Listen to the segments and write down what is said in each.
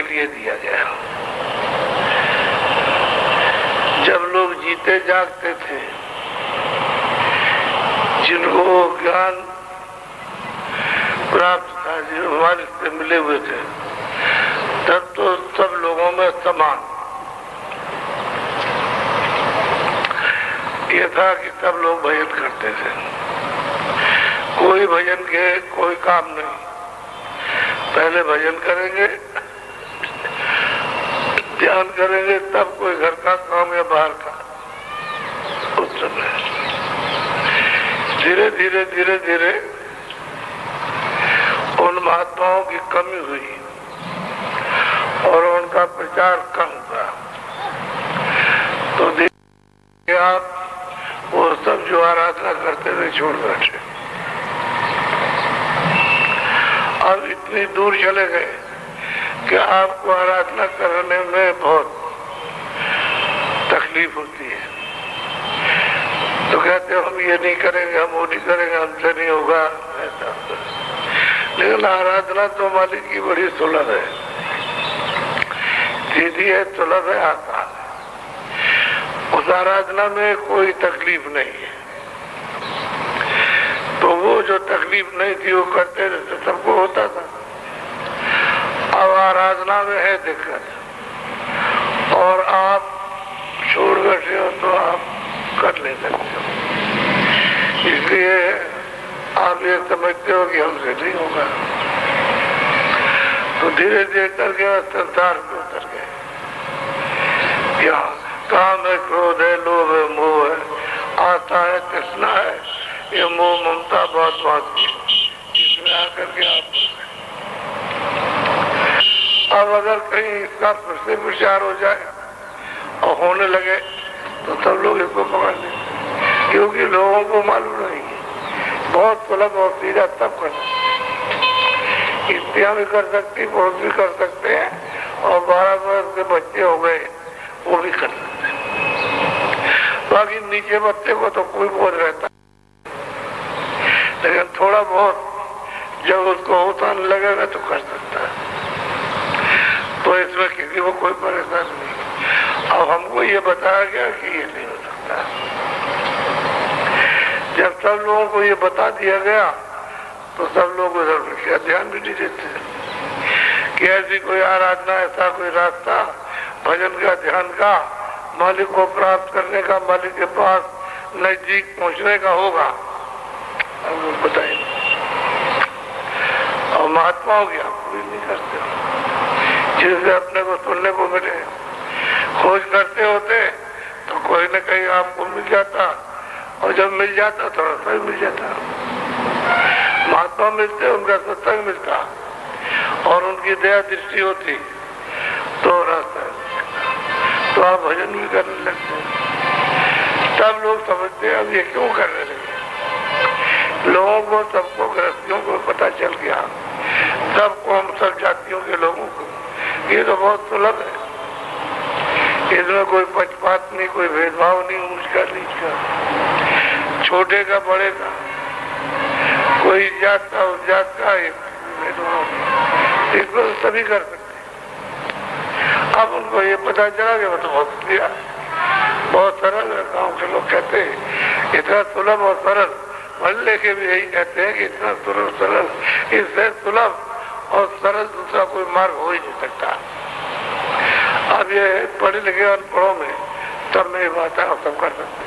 के लिए दिया गया। जब लोग जीते जागते थे, जिनको ज्ञान प्राप्त था, जो हमारे से मिले हुए थे, तब तो सब लोगों में समान ये था कि सब लोग भजन करते थे। कोई भजन के कोई काम नहीं, पहले भजन करेंगे, ध्यान करेंगे, तब कोई घर का काम या बाहर का। उस समय धीरे धीरे धीरे धीरे उन महात्माओं की कमी हुई और उनका प्रचार कम हुआ। तो देखिए आप, वो सब जो आराधना करते थे छोड़ बैठे, अब इतनी दूर चले गए कि आपको आराधना करने में बहुत तकलीफ होती है। तो कहते हम ये नहीं करेंगे, हम वो नहीं करेंगे, हमसे नहीं होगा ऐसा। लेकिन आराधना तो मालिक की बड़ी सुलभ है, सीधी है, सुलभ है, आसान है। उस आराधना में कोई तकलीफ नहीं है। तो वो जो तकलीफ नहीं थी वो करते रहते, सबको होता था। अब आराधना में है दिक्कत और आप छोड़ बैठे हो तो आप कर ले सकते हो। इसलिए आप ये समझते हो कि हमसे नहीं होगा, तो धीरे धीरे करके संसार में उतर गए। क्या काम है, क्रोध है, लोभ है, मोह है, आशा है, तृष्णा है, ये मोह ममता बहुत बात की, इसमें आकर के आप अब अगर कहीं इसका फिर से विचार हो जाए और होने लगे तो सब लोग इसको पकड़ लेंगे, क्योंकि लोगों को मालूम नहीं है। बहुत सुलभ और सीधा तब कर सकते, स्त्रियां भी कर सकती, पुरुष भी कर सकते हैं, और 12 वर्ष के बच्चे हो गए वो भी कर सकते हैं। बाकी नीचे बच्चे को तो कोई बोझ रहता, लेकिन थोड़ा बहुत जब उसको होता लगेगा तो कर सकता है। तो इसमें किसी को कोई परेशानी नहीं। अब हमको ये बताया गया कि ये नहीं हो सकता। जब सब लोगों को ये बता दिया गया तो सब लोग उधर ध्यान भी नहीं देते कि ऐसी कोई आराधना, ऐसा कोई रास्ता भजन का, ध्यान का, मालिक को प्राप्त करने का, मालिक के पास नजदीक पहुंचने का होगा। अब वो बताइए, और महात्माओं की आप कोई नहीं करते, जिससे अपने को सुनने को मिले। खोज करते होते तो कोई न कहीं आपको मिल जाता, और जब मिल जाता तो रास्ता ही मिल जाता। महात्मा मिलते, उनका सत्संग मिलता और उनकी दया दृष्टि होती तो रास्ता, तो आप भजन भी करने लगते। सब लोग समझते अब ये क्यों करने लगे। लोगों को, सबको, गृहस्थियों को पता चल गया, सबको, हम सब जातियों के लोगों को, ये तो बहुत सुलभ है, इसमें कोई पक्षपात नहीं, कोई भेदभाव नहीं, ऊंच का नीच का, छोटे का बड़े का, कोई जात का उस जात का भेदभाव नहीं, इसको तो सभी कर सकते। अब उनको ये पता चला कि वो तो बहुत क्लियर, बहुत सरल है। गाँव के लोग कहते हैं इतना सुलभ और सरल, मोहल्ले के भी यही कहते हैं कि इतना सुलभ सरल, इससे सुलभ और सरल दूसरा कोई मार्ग हो ही नहीं सकता। अब ये पढ़े लिखे अनपढ़ों में सब में बात है, सब कर सकते।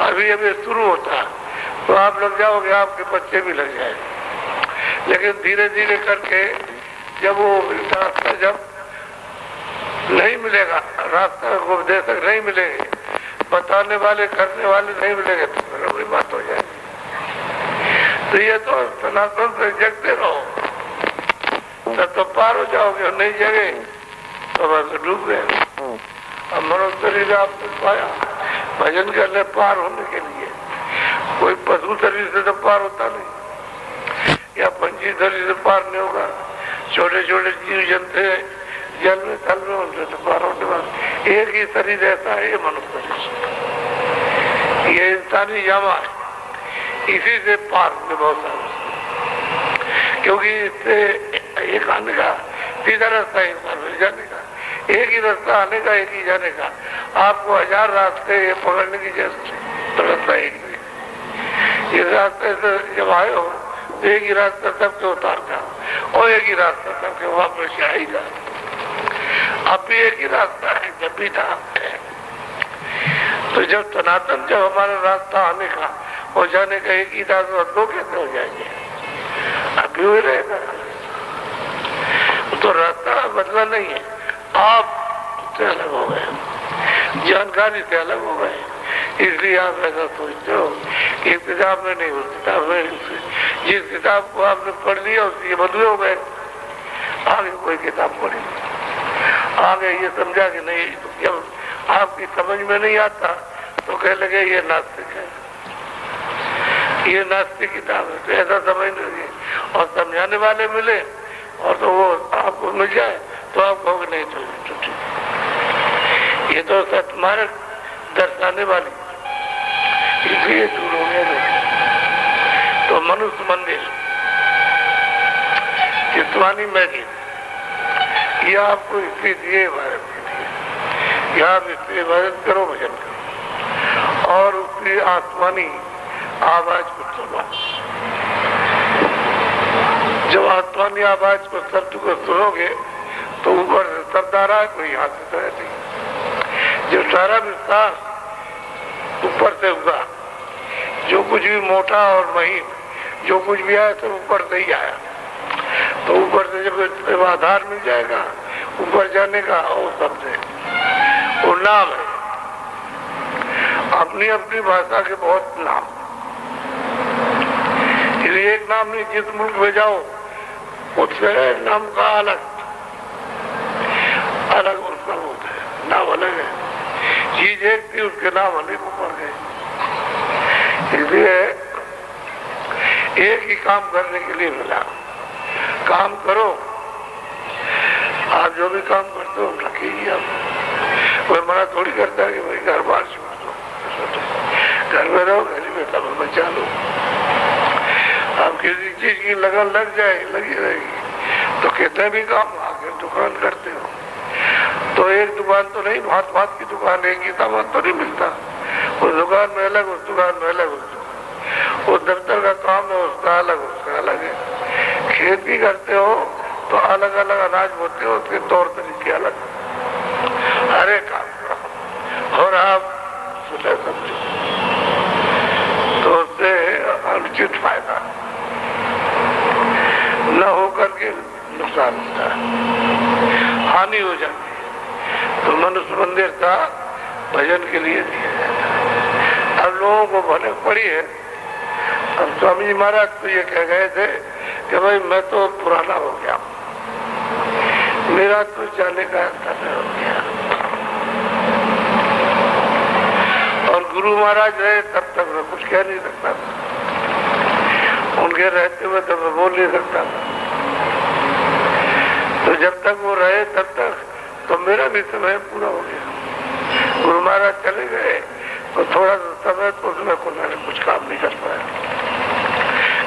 अभी अभी शुरू होता तो आप लग जाओगे, आपके बच्चे भी लग जाएंगे, लेकिन धीरे धीरे करके जब वो रास्ता जब नहीं मिलेगा, रास्ता को उपदेशक नहीं मिलेंगे, बताने वाले, करने वाले नहीं मिलेंगे, तो फिर वही बात हो जाएगी। तो ये तो सनातन से जगते रहो, तब तो पार हो जाओगे, और नहीं जगे तो बस डूब गए। अब मनुष्य शरीर आपने पाया भजन करने पार होने के लिए, कोई पशु शरीर से तो पार होता नहीं, या पंछी शरीर से पार नहीं होगा। छोटे छोटे जीव जंतु जल में, थल में, उनसे तो पार होने वाला एक ही शरीर ऐसा है, ये मनुष्य शरीर, ये इंसानी जामा है, इसी से पार होने बहुत सारे, क्योंकि इससे एक अन्य का सीधा रास्ता एक बार मिल जाने का, एक ही रास्ता आने का, एक ही जाने का। आपको 1000 रास्ते ये पकड़ने की जरूरत है, तो रास्ता एक ही। इस रास्ते से जब आए हो तो एक ही रास्ता सबके उतार का, और एक ही रास्ता सबके वापस आएगा। अब भी एक ही रास्ता है, जब भी था। तो जब सनातन, जब हमारा रास्ता आने का और जाने का एक ही रास्ता, दो कैसे हो जाएंगे? अभी हुए रहेगा। तो रास्ता बदला नहीं है, आप से अलग हो गए, जानकारी से अलग हो गए, इसलिए आप ऐसा सोचते हो कि इस किताब में नहीं, उस किताब में, जिस किताब को आपने पढ़ लिया उससे बदले हो गए। आगे कोई किताब पढ़ी, आगे ये समझा कि नहीं, जब आपकी समझ में नहीं आता तो कह लगे ये नास्तिक है, ये नास्तिक किताब है, तो ऐसा समझ लीजिए। और समझाने वाले मिले और तो वो आपको मिल जाए तो आप कहोगे नहीं तो ठीक, ये तो सतमार्ग दर्शाने वाली, इसलिए दूर हो गए। तो मनुष्य मंदिर, चितवानी मैगजीन, ये आपको इसलिए दिए भारत के लिए, यहाँ इसलिए भजन करो, भजन करो और उसकी आसमानी आवाज को सुनो। जब आसमानी आवाज को, शब्द को सुनोगे तो ऊपर से शब्द आ रहा है, कोई यहाँ से नहीं। जो सारा विस्तार ऊपर से हुआ, जो कुछ भी मोटा और महीन जो कुछ भी आया सब ऊपर से ही आया। तो ऊपर से जब आधार मिल जाएगा ऊपर जाने का, और शब्द है, वो नाम है। अपनी अपनी भाषा के बहुत नाम, इसलिए एक नाम नहीं, जिस मुल्क में जाओ उससे नाम का अलग अलग उसका होता है, नाम अलग है। चीज एक थी, उसके नाम अलग ऊपर गए। इसलिए एक ही काम करने के लिए मिला, काम करो। आप जो भी काम करते हो रखिए, आप कोई मना थोड़ी करता है कि भाई घर बार छोड़ दो, घर में रहो, घर में सब बचा लो। आप किसी चीज की लगन लग जाए, लगी रहेगी तो कितने भी काम आके दुकान करते हो, तो एक दुकान तो नहीं, भात भात की दुकान, एक ही सामान तो नहीं मिलता। उस दुकान में अलग, उस दुकान में अलग, उस दफ्तर का काम है उसका अलग, उसका अलग है। खेती करते हो तो अलग अलग अनाज बोते हो, उसके तौर तरीके अलग, हर एक काम। और आप सुने समझो तो उससे अनुचित फायदा न होकर के नुकसान होता है, हानि हो जाती है। तो मनुष्य मंदिर का भजन के लिए दिया जाता है। अब लोगों को भले पड़ी है। अब स्वामी जी महाराज तो ये कह गए थे कि भाई मैं तो पुराना हो गया, मेरा तो जाने का समय हो गया। और गुरु महाराज रहे तब तक मैं कुछ कह नहीं सकता था, उनके रहते हुए तो मैं बोल नहीं सकता था। तो जब तक वो रहे तब तक तो मेरा भी समय पूरा हो गया। गुरु महाराज चले गए तो थोड़ा सा समय तो उसमें कुछ काम नहीं कर पाया,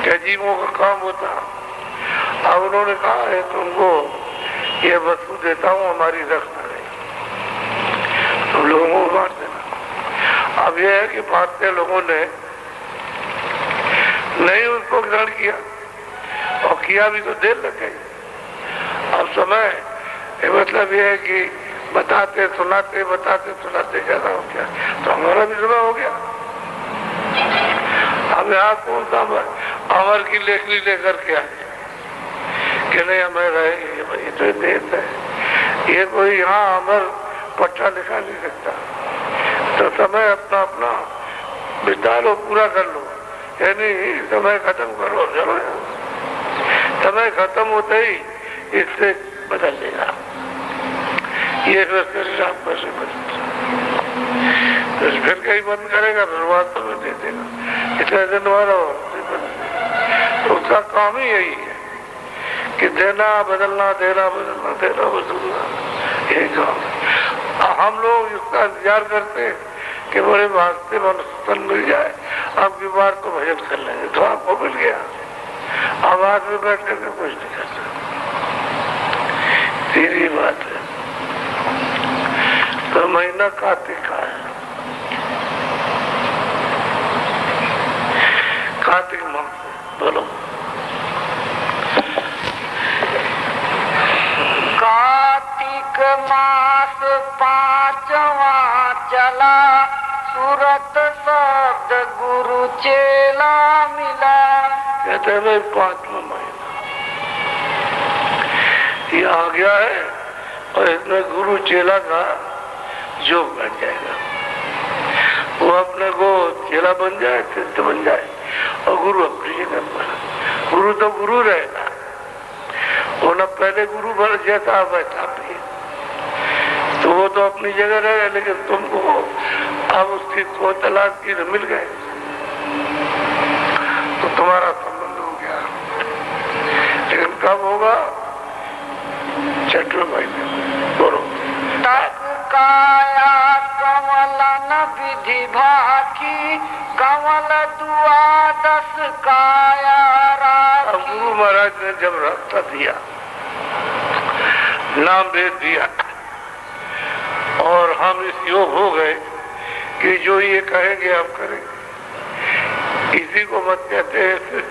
क्या जीवों का काम होता। अब उन्होंने कहा है तो उनको ये वस्तु देता हूँ, हमारी रखना नहीं, तो लोगों को बांट देना। अब यह है कि भारतीय लोगों ने नहीं उसको ग्रहण किया, और किया भी तो देर लग गई। अब समय मतलब यह है कि बताते सुनाते ज्यादा हो गया, तो हमारा भी समय हो गया। अब यहाँ कौन सा अमर की लेखनी लेकर के आए कि नहीं हमें रहेंगे, ये तो देश है, ये कोई यहाँ अमर पट्टा लिखा नहीं सकता। तो समय अपना अपना बिता लो, पूरा कर लो, यानी समय खत्म करो, चलो। समय खत्म होते ही इससे बदल देगा, ये फिर आप पैसे फिर कहीं बंद करेगा, फिर वास्तव में दे देगा, इतना दिन वाला हो। तो उसका काम ही यही है कि देना बदलना, देना बदलना, देना बदलना, यही काम है। हम लोग इसका इंतजार करते हैं कि बड़े भागते मन मिल जाए, अब की बार तो भजन कर लेंगे, तो आपको मिल गया। अब आज में बैठ करके कुछ नहीं कर सकते, सीधी बात है। तो महीना कार्तिक का है, कार्तिक माह। बोलो कार्तिक मास पांचवा चला, सूरत शब्द गुरु चेला मिला। कहते हैं भाई 5वां महीना ये आ गया है और इसमें गुरु चेला का योग बन जाएगा। वो अपने को चेला बन जाए, सिद्ध बन जाए और गुरु अपनी जगह पर। गुरु तो गुरु रहेगा, वो न पहले गुरु बन जैसा वैसा भी, तो वो तो अपनी जगह रहेगा। लेकिन तुमको अब उसकी को तलाश की मिल गए तो तुम्हारा संबंध हो गया। लेकिन कब होगा? 6वें महीने में। बोलो तक काया कमल न विधि भाकी, कमल द्वादश काया राखी। अब गुरु महाराज ने जब रास्ता दिया, नाम भेज दिया और हम इस योग हो गए कि जो ये कहेंगे हम करेंगे। इसी को मत कहते हैं,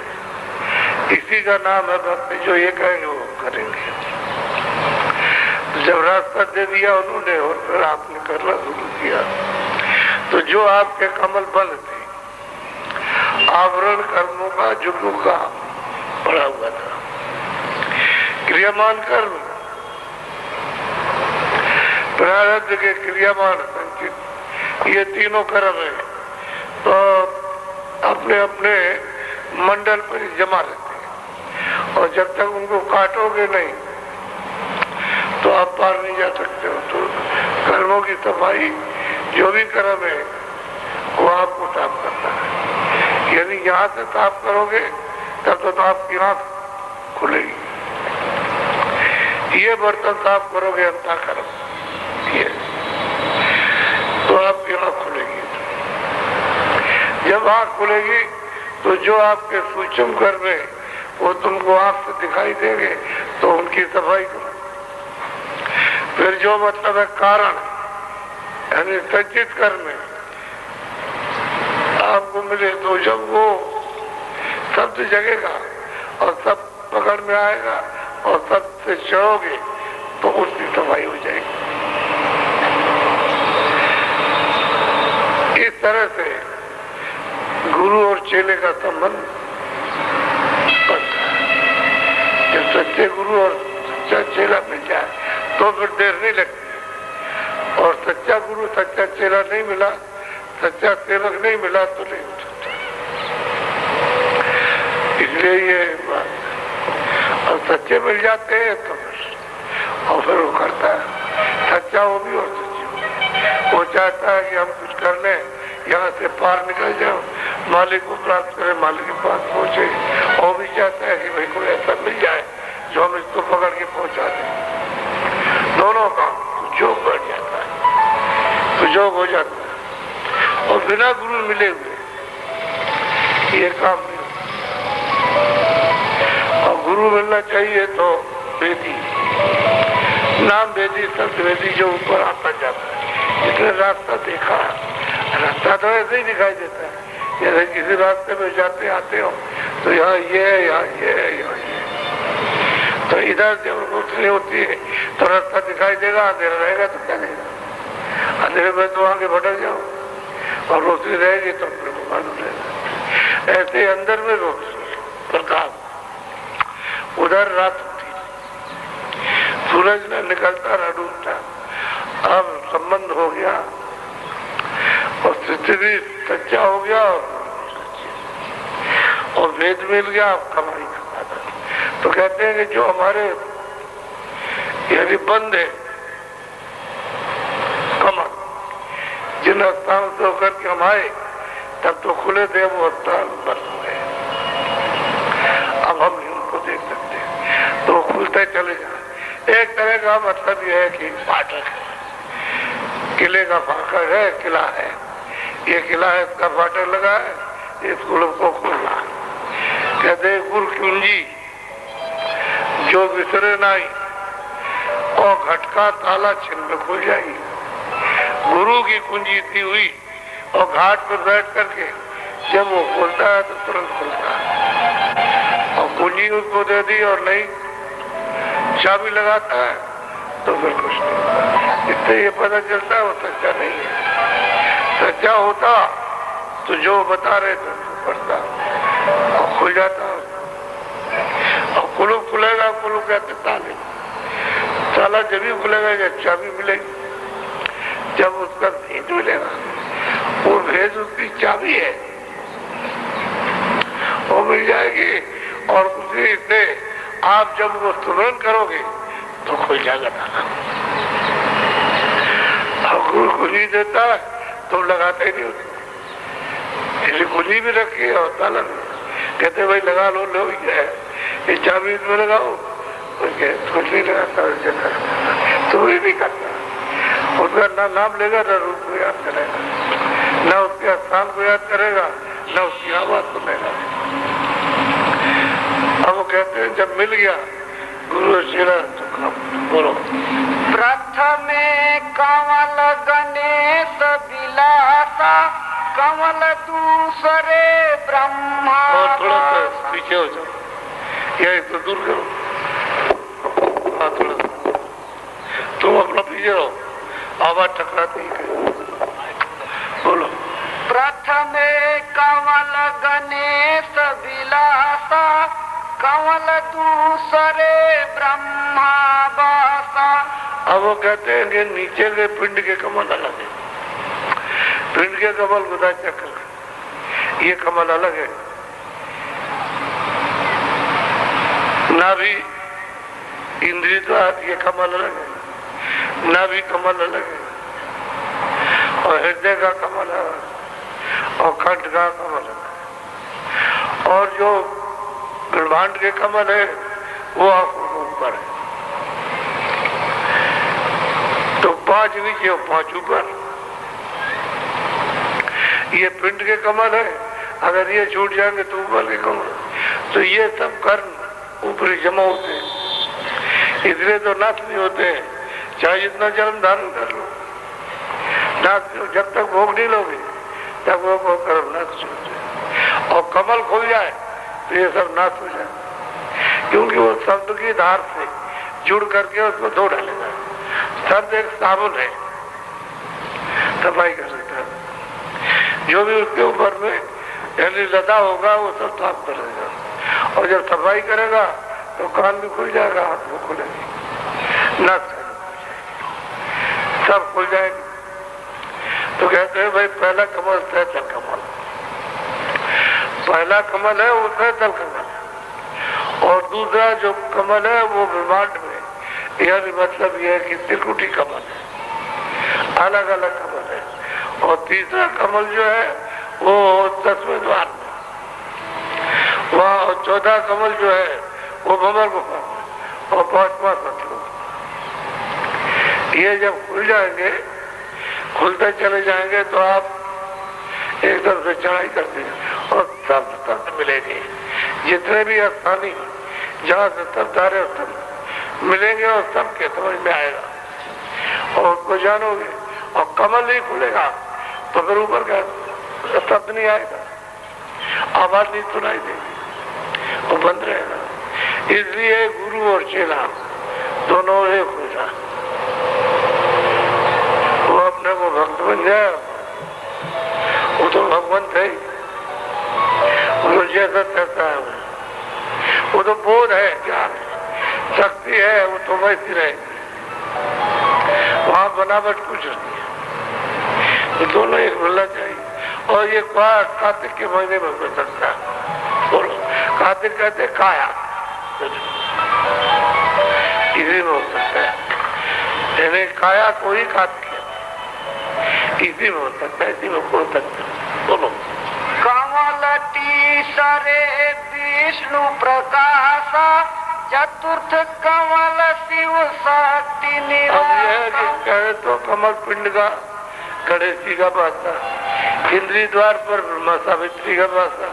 इसी का नाम है भक्ति। जो ये कहेंगे वो करेंगे। तो जब रास्ता दे दिया उन्होंने और फिर आपने करना शुरू किया, तो जो आपके कमल बल थे, आवरण कर्मों का जुगों का पड़ा हुआ था, क्रियामान कर्म, प्रारब्ध के क्रियामान संचित, ये तीनों कर्म है। तो अपने अपने मंडल पर जमा रहते हैं और जब तक उनको काटोगे नहीं तो आप पार नहीं जा सकते हो। तो कर्मों की सफाई जो भी कर्म है वो आपको साफ करना है। यदि यहाँ से साफ करोगे तब तो आपकी आँख खुलेगी। ये बर्तन साफ करोगे अंतःकरण, ये तो आपकी आँख खुलेगी। जब आँख खुलेगी तो जो आपके सूक्ष्म कर्म है वो तुमको आँख से दिखाई देंगे, तो उनकी सफाई करो। फिर जो मतलब है कारण, यानी संचित कर्म है, आपको मिले, तो जब वो शब्द जगेगा और सब पकड़ में आएगा और सब से चढ़ोगे तो उसकी सफाई हो जाएगी। इस तरह से गुरु और चेले का संबंध बनता है। जब सच्चे गुरु और सच्चा चेला मिल जाए तो फिर देर नहीं लगती। और सच्चा गुरु सच्चा चेला नहीं मिला, सच्चा सेवक नहीं मिला तो नहीं हो सकता। इसलिए ये बात, और सच्चे मिल जाते हैं तो और फिर वो करता है, सच्चा हो भी और सच्ची हो। वो चाहता है कि हम कुछ कर लें, यहाँ से पार निकल जाओ, मालिक को प्राप्त करें, मालिक के पास पहुंचे। वो भी चाहता है कि भाई कोई ऐसा मिल जाए जो हम इसको पकड़ के पहुंचा दें। दोनों का जोग बढ़ जाता है, तो जोग हो जाता है। और बिना गुरु मिले हुए ये काम नहीं। और गुरु मिलना चाहिए तो वेदी, नाम वेदी, शब्द वेदी, जो ऊपर आता जाता है। इसने रास्ता देखा, रास्ता तो ऐसे ही दिखाई देता है। जैसे किसी रास्ते में जाते आते हो तो यहाँ ये है, यहाँ ये है, यहाँ ये। तो इधर जब रोशनी होती है तो रास्ता दिखाई देगा, अंधेरा रहेगा तो क्या देगा? अंधेरे में तो आगे भटक जाओ और रोशनी रहेगी तो फिर मालूम रहेगा। ऐसे अंदर में रोशनी, प्रकाश, उधर रात होती, सूरज न निकलता न डूबता। अब संबंध हो गया और स्थिति सच्चा हो गया और वेद मिल गया, आप कमाई का साधन। तो कहते हैं कि जो हमारे यदि बंद है कमर, जिन स्थान से होकर के हम आए तब तो खुले थे, वो स्थान बंद हुए। अब हम उनको देख सकते, तो खुलते चले जाए। एक तरह का मतलब यह है कि फाटक है, किले का फाटक है, किला है, ये किला है, इसका फाटक लगा है, इसको को खुलना है। कहते गुरु कुंजी जो विसरे नाई, और घट का ताला छिन में खुल जाएगी। गुरु की कुंजी थी हुई और घाट पर बैठ करके जब वो खोलता है तो तुरंत खुलता है। और कुंजी उसको दे दी और नहीं चाबी लगाता है तो फिर कुछ नहीं। इससे ये पता चलता है वो सच्चा नहीं है। सच्चा होता तो जो बता रहे थे पढ़ता और खुल जाता। और कुलूप खुलेगा, कुलूप कहते ताले, ताला जब भी खुलेगा जब चाबी मिलेगी, जब उसका भेद मिलेगा। वो भेद उसकी चाबी है, वो मिल जाएगी। और उसी से आप जब वो सुमरन करोगे तो खुल जाएगा ताला। और गुरु कुंजी देता है तो लगाते ही नहीं होते, इसलिए कुंजी भी रखी और ताला भी। कहते भाई लगा लो, लो ये चाबी इसमें लगाओ, कुछ नहीं लगाता, तो ये भी करता। उसका ना नाम लेगा ना रूप को याद करेगा, ना उसके स्थान को याद करेगा, ना उसकी आवाज सुनेगा। अब वो कहते हैं जब मिल गया गुरु चेला तो बोलो। प्रथमे कमल गणेश विलासा, कमल दूसरे ब्रह्मा। और थोड़ा सा पीछे हो जाओ, यह तो दूर करो। हाँ थोड़ा सा तुम अपना पीछे रहो, आवाज टकराती है। बोलो। प्रथमे कमल गणेश विलासा, कमल दूसरे ब्रह्मा बासा। अब वो कहते हैं कि नीचे के पिंड के कमल अलग है। पिंड के कमल गुदा चक्र, ये कमल अलग है। नाभि इंद्रिय द्वार ये कमल अलग है, नाभि कमल अलग है, और हृदय का कमल अलग, और कंठ का कमल अलग, और जो ब्रह्मांड के कमल है वो आंखों के ऊपर है। तो 5 नीचे और 5 ऊपर। ये पिंड के कमल है, अगर ये छूट जाएंगे तो ऊपर के कमल। तो ये सब कर्म ऊपरी जमा होते हैं, इसलिए तो नाश नहीं होते। चाहे जितना जन्म धारण कर लो, नाश जब तक भोग नहीं लोगे तब वो कर्म नाश होते। और कमल खुल जाए तो ये सब नाश हो जाए, क्योंकि वो शब्द की धार से जुड़ करके उसको धो डालेगा। शब्द एक साबुन है, सफाई कर सकता है। जो भी उसके ऊपर में यानी लदा होगा वो सब साफ कर देगा। और जब सफाई करेगा तो कान भी खुल जाएगा, हाथ भी खुलेगी, नाक सब खुल जाएगी। तो कहते हैं भाई पहला कमल सहतल कमल, पहला कमल है वो सहतल कमल है। और दूसरा जो कमल है वो ब्रह्मांड में, यानी मतलब ये है कि त्रिकुटी कमल है, अलग अलग कमल है। और तीसरा कमल जो है वो 10वें द्वार में, वहाँ 14 कमल जो है वो भंवर गुफा में, और 5वां सतलुज। ये जब खुल जाएंगे, खुलते चले जाएंगे तो आप एकदम से चढ़ाई करते हैं और शब्द मिलेंगे। जितने भी स्थानी जहाँ से शब्द आ रहे सब मिलेंगे और सबके समझ में आएगा और उसको जानोगे। और कमल नहीं खुलेगा तो फिर ऊपर का शब्द नहीं आएगा, आवाज नहीं सुनाई देगी, वो बंद रहेगा। इसलिए गुरु और चेला दोनों एक हो जाए। वो अपने को भक्त बन जाए, वो तो भगवान थे, वो जैसा तैसा है, वो तो बोध है, ज्ञान है, शक्ति है, वो तो वैसी रहेगी। वहां बनावट कुछ नहीं है, ये दोनों एक मिलना चाहिए। और ये कार्तिक के महीने में हो सकता है। बोलो, कार्तिक कहते काया, इसी में हो सकता है, यानी काया को ही कार्तिक है, इसी में हो सकता है, इसी में हो सकता है। बोलो। कमलटी सरे विष्णु प्रकाश, चतुर्थ कमल शिव शक्ति निवास। कहे तो कमल पिंड का गणेश जी का पासा, इंद्रिय द्वार पर ब्रह्मा सावित्री का पासा,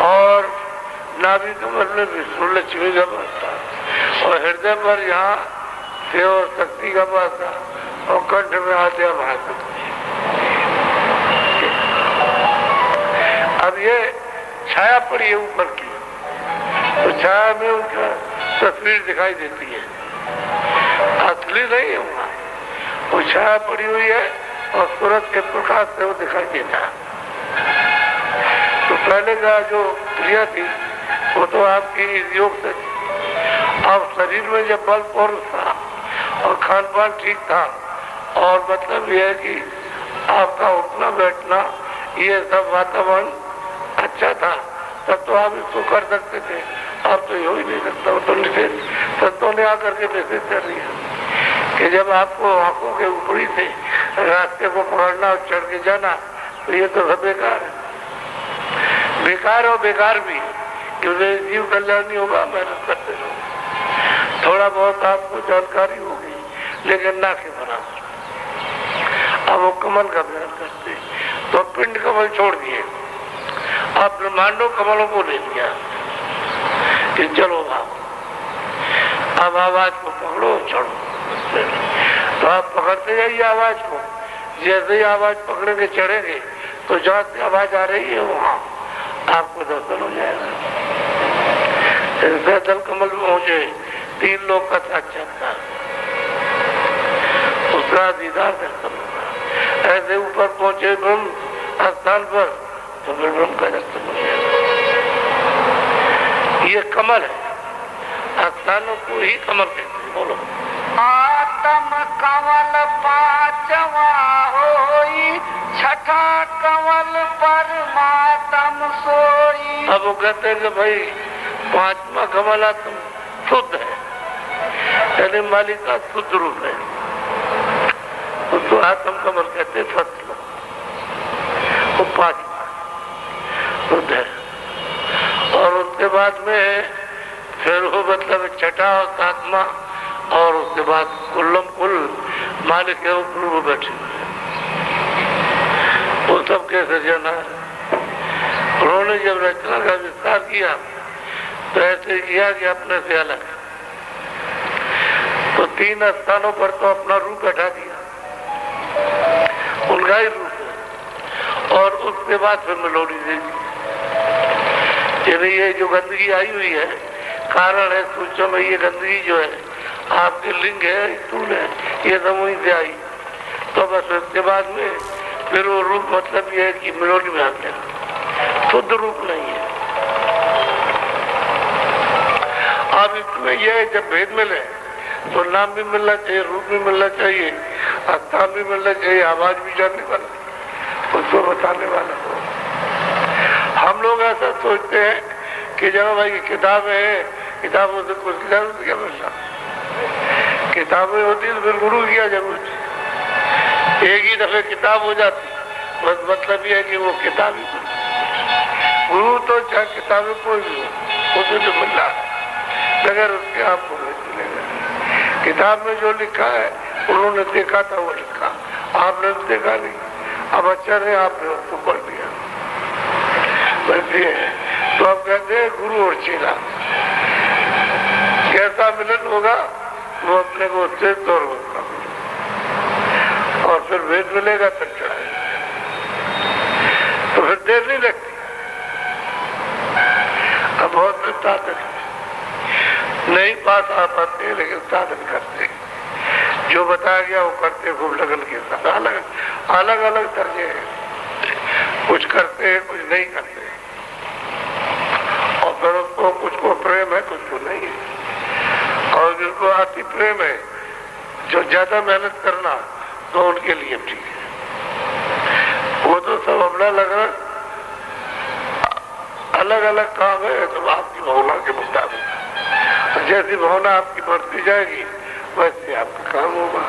और नाभि कमल में विष्णु लक्ष्मी का पासा, और हृदय पर यहाँ थे और शक्ति का पासा और कंठ में आद्या भाषा। अब ये छाया पड़ी है ऊपर की, तो छाया में उनका तस्वीर दिखाई देती है, असली नहीं है वहाँ, वो छाया पड़ी हुई है और सूरज के प्रकाश से वो दिखाई देता है। तो पहले का जो क्रिया थी वो तो आपकी इस योग से थी। अब शरीर में जब बल पूर्ण था और खान पान ठीक था और मतलब यह है कि आपका उठना बैठना ये सब वातावरण अच्छा था, तब तो आप इसको कर सकते थे। अब तो हो ही नहीं सकता, वो तो निषेध संतों ने आकर के निषेध कर दिया कि जब आपको आंखों के ऊपरी से रास्ते को पकड़ना और चढ़ के जाना तो ये तो सब बेकार है, बेकार और बेकार भी, क्योंकि जीव कल्याण नहीं होगा। मेहनत करते रहो, थोड़ा बहुत आपको जानकारी होगी लेकिन ना के बराबर। अब वो कमल का बयान करते तो पिंड कमल छोड़ दिए, आप ब्रह्मांडों कमलों को ले लिया कि चलो भागो, अब आवाज को पकड़ो चढ़ो। तो आप पकड़ते जाइए आवाज को, जैसे ही आवाज पकड़ेंगे चढ़ेंगे तो जहाँ से आवाज आ रही है वहाँ आपको दर्शन हो जाएगा। दल कमल में पहुंचे 3 लोग का साक्षात्कार, उसका दीदार दर्शन होगा। ऐसे ऊपर पहुंचे ब्रह्म स्थान पर तो फिर ब्रह्म का दर्शन हो जाएगा। ये कमल है, स्थानों को ही कमल कहते हैं। बोलो आत्म कमल पांचवा होई, छठा कमल परमात्म सोई। अब वो कहते हैं कि भाई 5वां कमल आत्म शुद्ध है, यानी मालिक का शुद्ध रूप है, उसको आत्म कमल कहते फर्स्ट लो, वो 5वां शुद्ध है। और उसके बाद में फिर वो मतलब 6ठा और 7वां, और उसके बाद कुल्लम कुल मालिक के ऊपर वो बैठे हुए, वो सब कैसे जाना है। उन्होंने जब रचना का विस्तार किया तो ऐसे किया कि अपने से अलग, तो 3 स्थानों पर तो अपना रूप बैठा दिया, उनका ही रूप है, और उसके बाद फिर मेलोडी दे दी। ये जो गंदगी आई हुई है कारण है, सोचो में ये गंदगी जो है आपके लिंग है, स्थूल है, ये सब वहीं से आई। तो बस उसके बाद में फिर वो रूप मतलब ये है कि मेलोडी में आते हैं, शुद्ध रूप नहीं है। अब इसमें यह है जब भेद मिले तो नाम भी मिलना चाहिए, रूप भी मिलना चाहिए, स्थान भी मिलना चाहिए, आवाज भी जानने वाला, उसको बताने वाला हो। हम लोग ऐसा सोचते हैं कि जब भाई किताबें हैं, किताबों से कुछ क्या मिलना, किताबें होती तो फिर गुरु की क्या जरूरत है, एक ही दफे किताब हो जाती, बस मतलब ये है कि वो किताब ही गुरु तो चाहे किताबें कोई भी हो, उसे जो मिल रहा है बगैर उसके आपको नहीं मिलेगा। किताब में जो लिखा है उन्होंने देखा था वो लिखा, आपने देखा नहीं, अब अच्छा नहीं आपने उसको पढ़ लिया, बस ये है। तो आप कहते हैं गुरु और चेला कैसा मिलन होगा, वो अपने को उससे तौर होगा, और फिर वेद मिलेगा तब चढ़ाएगा, तो फिर देर नहीं लगती। अब बहुत से साधन नहीं पास आ पाते लेकिन साधन करते, जो बताया गया वो करते खूब लगन के साथ। अलग अलग अलग दर्जे हैं, कुछ करते हैं कुछ नहीं करते, और फिर उसको कुछ को प्रेम है कुछ को नहीं है, और जिसको अति प्रेम है जो ज्यादा मेहनत करना तो उनके लिए ठीक है। वो तो सब अपना लगना अलग अलग काम है, तो आपकी भावना के मुताबिक जैसी भावना आपकी बढ़ती जाएगी वैसे आपका काम होगा,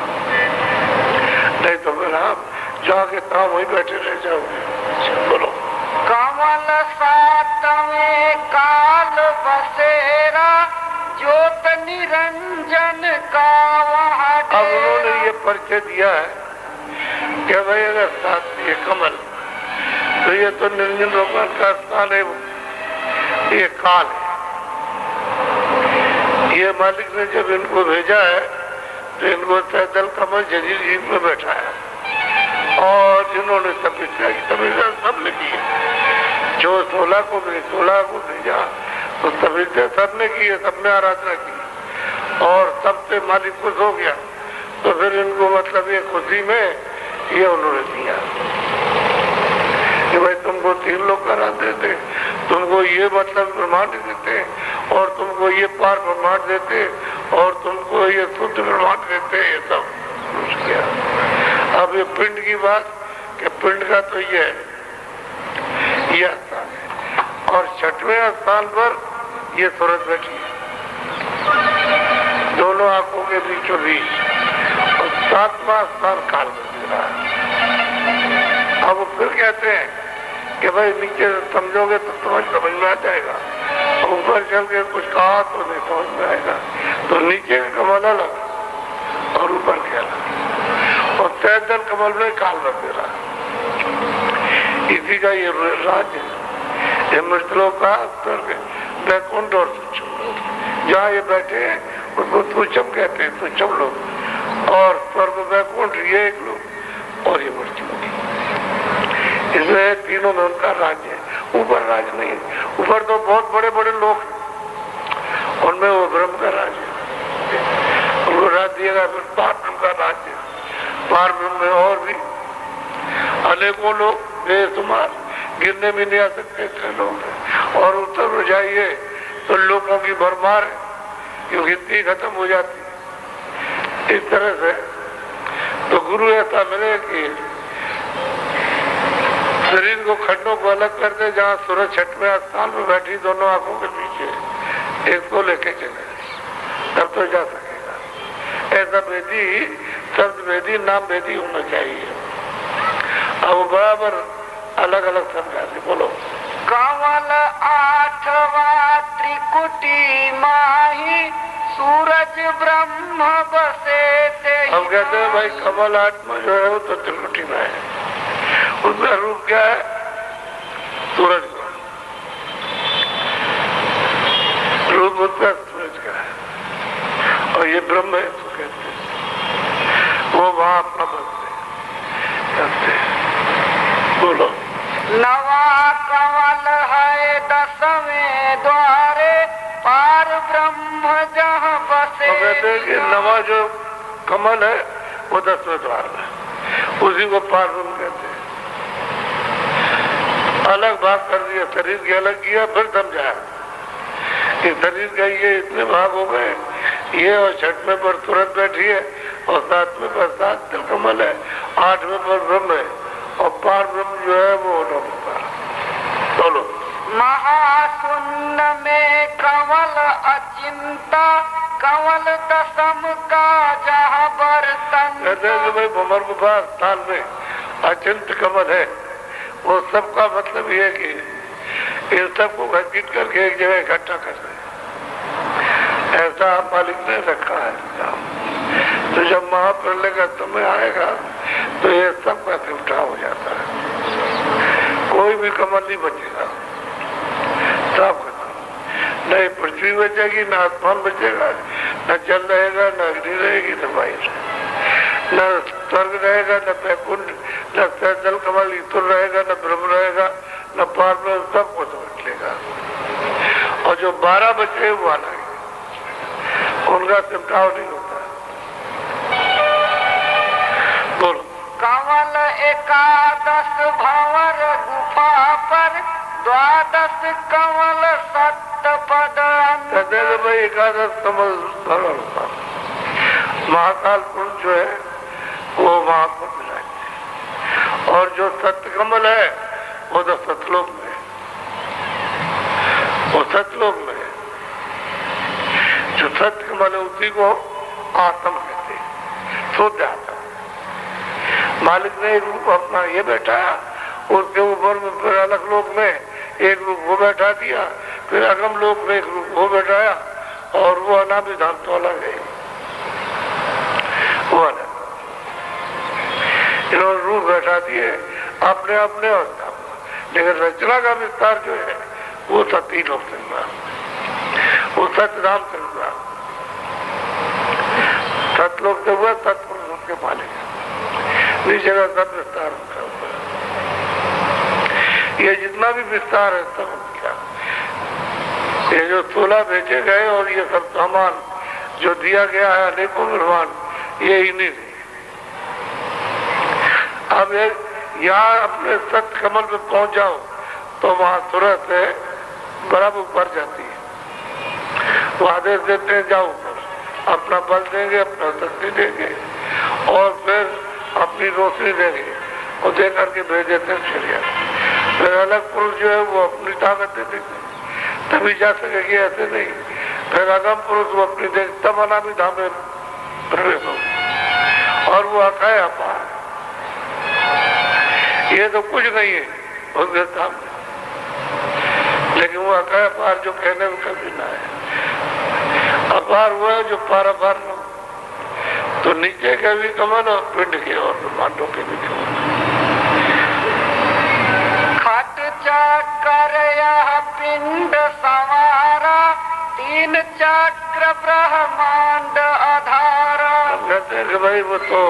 नहीं तो फिर आप जाके काम वही बैठे रह जाओगे। बोलो कमल सातवें काल बसेरा, ज्योत निरंजन का वहाँ। अब उन्होंने ये परिचय दिया है कि भाई अगर साथ ये कमल तो ये तो निरंजन भगवान का स्थान है, ये काल है। ये मालिक ने जब इनको भेजा है तो इनको सैदल कमल जजीर जीप में बैठाया और इन्होंने तपस्या की, तपस्या सबने की। जो 16 को भेजा तो तपस्या सबने की है, सबने आराधना की और सबसे मालिक खुश हो गया। तो फिर इनको मतलब ये खुशी में ये उन्होंने दिया कि भाई तुमको 3 लोग कराते थे, तुमको ये मतलब ब्रह्मांड देते और तुमको ये पार ब्रह्मांड देते और तुमको ये शुद्ध ब्रह्मांड देते, ये सब कुछ किया। अब ये पिंड की बात कि पिंड का तो ये स्थान है और 6वें स्थान पर ये सूरज बैठी है, दोनों आंखों के बीचों बीच, और 7वां स्थान काल में रहा है। अब वो फिर कहते हैं कि भाई नीचे समझोगे तो समझ में आ जाएगा, ऊपर चल के कुछ कहा तो नहीं समझ में आएगा। तो नीचे का कमल अलग और ऊपर के अलग, और सैदल कमल में काल में फेरा, इसी का ये राज्य है। ये मृतलोक का स्वर्ग, वैकुंठ और सूक्ष्म लोक, जहाँ ये बैठे हैं उसको सूक्ष्म कहते हैं, सूक्ष्म लोक, और स्वर्ग वैकुंठ ये एक लोक और ये मृतलोक। इसमें तीनों में उनका राज्य है, ऊपर राज्य नहीं है। ऊपर तो बहुत बड़े बड़े लोग हैं, उनमें वो ब्रह्म का राज्य है, उनको राज्य दिया गया। फिर पार ब्रह्म का राज्य, पार ब्रह्म में और भी अनेकों लोग बेशुमार, गिरने भी नहीं आ सकते इतने लोग हैं। और उत्तर जाइए तो लोगों की भरमार है, क्योंकि गिनती खत्म हो जाती है। इस तरह से तो गुरु ऐसा मिले कि शरीर को खंडों को अलग कर दे, जहाँ सूरज 6वें स्थान में बैठी दोनों आंखों के पीछे, इसको लेके चले तब तो जा सकेगा। ऐसा वेदी, शब्द वेदी, नाम वेदी होना चाहिए। अब बराबर अलग अलग समझा दे, बोलो। कमल 8वां त्रिकुटी माही, सूरज ब्रह्म बसे ते। हम कहते हैं भाई कमल 8वां जो है वो तो त्रिकुटी में है, उसका रूप क्या है? सूरज का रूप, उसका सूरज का है, और ये ब्रह्म है तो कहते हैं। वो वहां अपना बनते बोलो। नवा कमल है 10वें द्वारे, पार ब्रह्म जहाँ बसे। तो कहते हैं कि नवा जो कमल है वो 10वें द्वार में, उसी को पार ब्रह्म कहते हैं। अलग भाग कर दिया, शरीर के अलग किया, फिर समझाया कि शरीर का ये इतने भाग हो गए, ये और 6वें पर तुरंत बैठी है, और 7वें पर 7 कमल है, 8वें पर ब्रह्म है, और पार ब्रह्म जो है वो बोलो। महाशून्य में कमल अचिंता, कमल 10 का जहाँ बर्तन। कहते हैं कि भाई भंवर गुफा स्थान में अचिंत कमल है, वो सबका मतलब ये है कि इन सबको घसीट करके एक जगह इकट्ठा कर रहे, ऐसा मालिक ने रखा है। तो जब महाप्रलय का समय आएगा तो ये सब का सिमटा हो जाता है, कोई भी कमल नहीं बचेगा, सब खत्म। न पृथ्वी बचेगी, न आसमान बचेगा, न जल रहेगा, न अग्नि रहेगी, न वायु, न स्वर्ग रहेगा, न वैकुंठ, न सैदल कमल ईश्वर रहेगा, न ब्रह्म रहेगा, न पार में, सब कुछ बच लेगा। और जो 12 बचे वो अलग, उनका सिमटाव नहीं होता। बोलो। कमल 11 भंवर गुफा पर, 12 कमल 7 पद। कहते हैं भाई 11 कमल भंवर गुफा, महाकाल पुरुष जो है वो वहां पर मिलाए, और जो सत्य कमल है वो तो सतलोक में है, वो सतलोक में है। जो सत्य कमल है उसी को आत्म कहते हैं, शुद्ध आत्मा। मालिक ने एक रूप अपना ये बैठाया, उसके ऊपर में फिर अलग लोक में एक रूप वो बैठा दिया, फिर अगम लोक में एक रूप वो बैठाया, और वो अनाभिधान तो अलग है, वो अलग। इन्होंने रूप बैठा दिए अपने अपने अवस्था, लेकिन रचना का विस्तार जो है वो सती लोग चल रहा, वो सत्यधाम चल रहा, सतलोक से हुआ, सतपुरुष उनके मालिक, नीचे का सब विस्तार उनका हुआ। ये जितना भी विस्तार है सब उनका। ये जो 16 भेजे गए और ये सब सामान जो दिया गया है अनेकों निर्माण, ये इन्हीं ने। अब यहाँ अपने सत्य कमल पे पहुंच जाओ तो वहां तुरंत बराबर बढ़ जाती है। वो आदेश देते हैं जाओ, अपना बल देंगे, अपना शक्ति देंगे और फिर अपनी रोशनी देंगे और दे करके भेज देते हैं चिड़िया। फिर अलग पुरुष जो है वो अपनी ताकत दे देते तभी जा सकेगी, ऐसे नहीं। फिर अगम पुरुष वो अपनी देख तब अनामी धाम में प्रवेश हो और वो अकाय अपार। ये तो कुछ नहीं है उसके सामने, लेकिन वो अकाय अपार जो कहने में कभी ना है। अपार हुआ है जो पार अपार न हो। तो नीचे के भी कमल और पिंड के और ब्रह्मांडों के भी कमल। खट चक्र यह पिंड संवारा, 3 चक्र ब्रह्मांड आधारा। कहते हैं कि भाई वो तो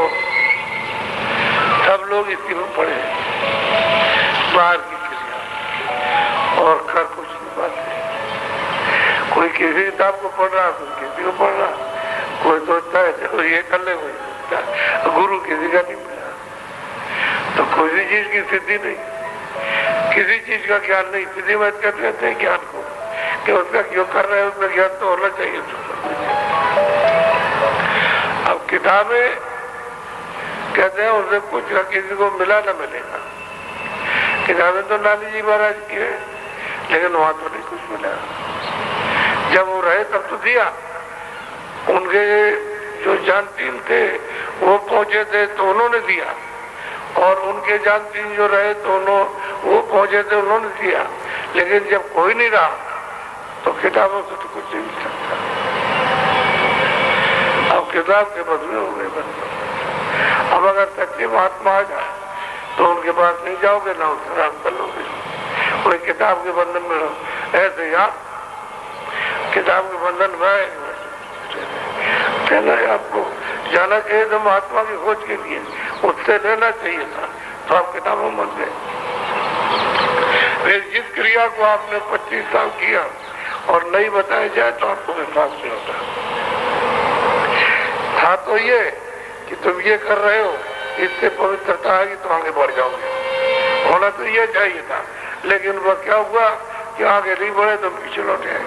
सब लोग इसी में पड़े, बाहर की क्रिया और कर कुछ नहीं पाते। कोई किसी किताब को पढ़ रहा, कोई किसी को पढ़ रहा, कोई सोचता है चलो ये कर ले, कोई सोचता है गुरु किसी का नहीं मिला तो किसी चीज की सिद्धि नहीं, किसी चीज का ज्ञान नहीं। सिद्धि मत कहते रहते हैं ज्ञान को कि उसका क्यों कर रहे हैं, उसका ज्ञान तो होना चाहिए। अब किताबें कहते हैं उससे कुछ किसी को मिला न मिलेगा। किताबें तो नानी जी महाराज की है, लेकिन वहां तो नहीं कुछ मिला। जब वो रहे तब तो दिया। उनके जो जानतीन थे वो पहुंचे थे तो उन्होंने दिया, और उनके जानतीन जो रहे तो वो पहुंचे थे उन्होंने दिया। लेकिन जब कोई नहीं रहा तो किताबों से तो कुछ नहीं मिल सकता। अब किताब के बदले हो गए बंद। अब अगर सच्चे महात्मा आ जाए तो उनके पास नहीं जाओगे ना उससे रास्ता लोगे, कोई किताब के बंधन में रहो। ऐसे यार किताब के बंधन में कहना है आपको जाना चाहिए तो महात्मा की खोज के लिए, उससे लेना चाहिए था तो आप किताबों में बन गए। फिर जिस क्रिया को आपने 25 साल किया और नहीं बताया जाए तो आपको विश्वास नहीं होता। हाँ तो ये कि तुम ये कर रहे हो, इससे पवित्रता आएगी तो आगे बढ़ जाओगे, होना तो ये चाहिए था। लेकिन वह क्या हुआ कि आगे नहीं बढ़े तो पीछे लौटे आए,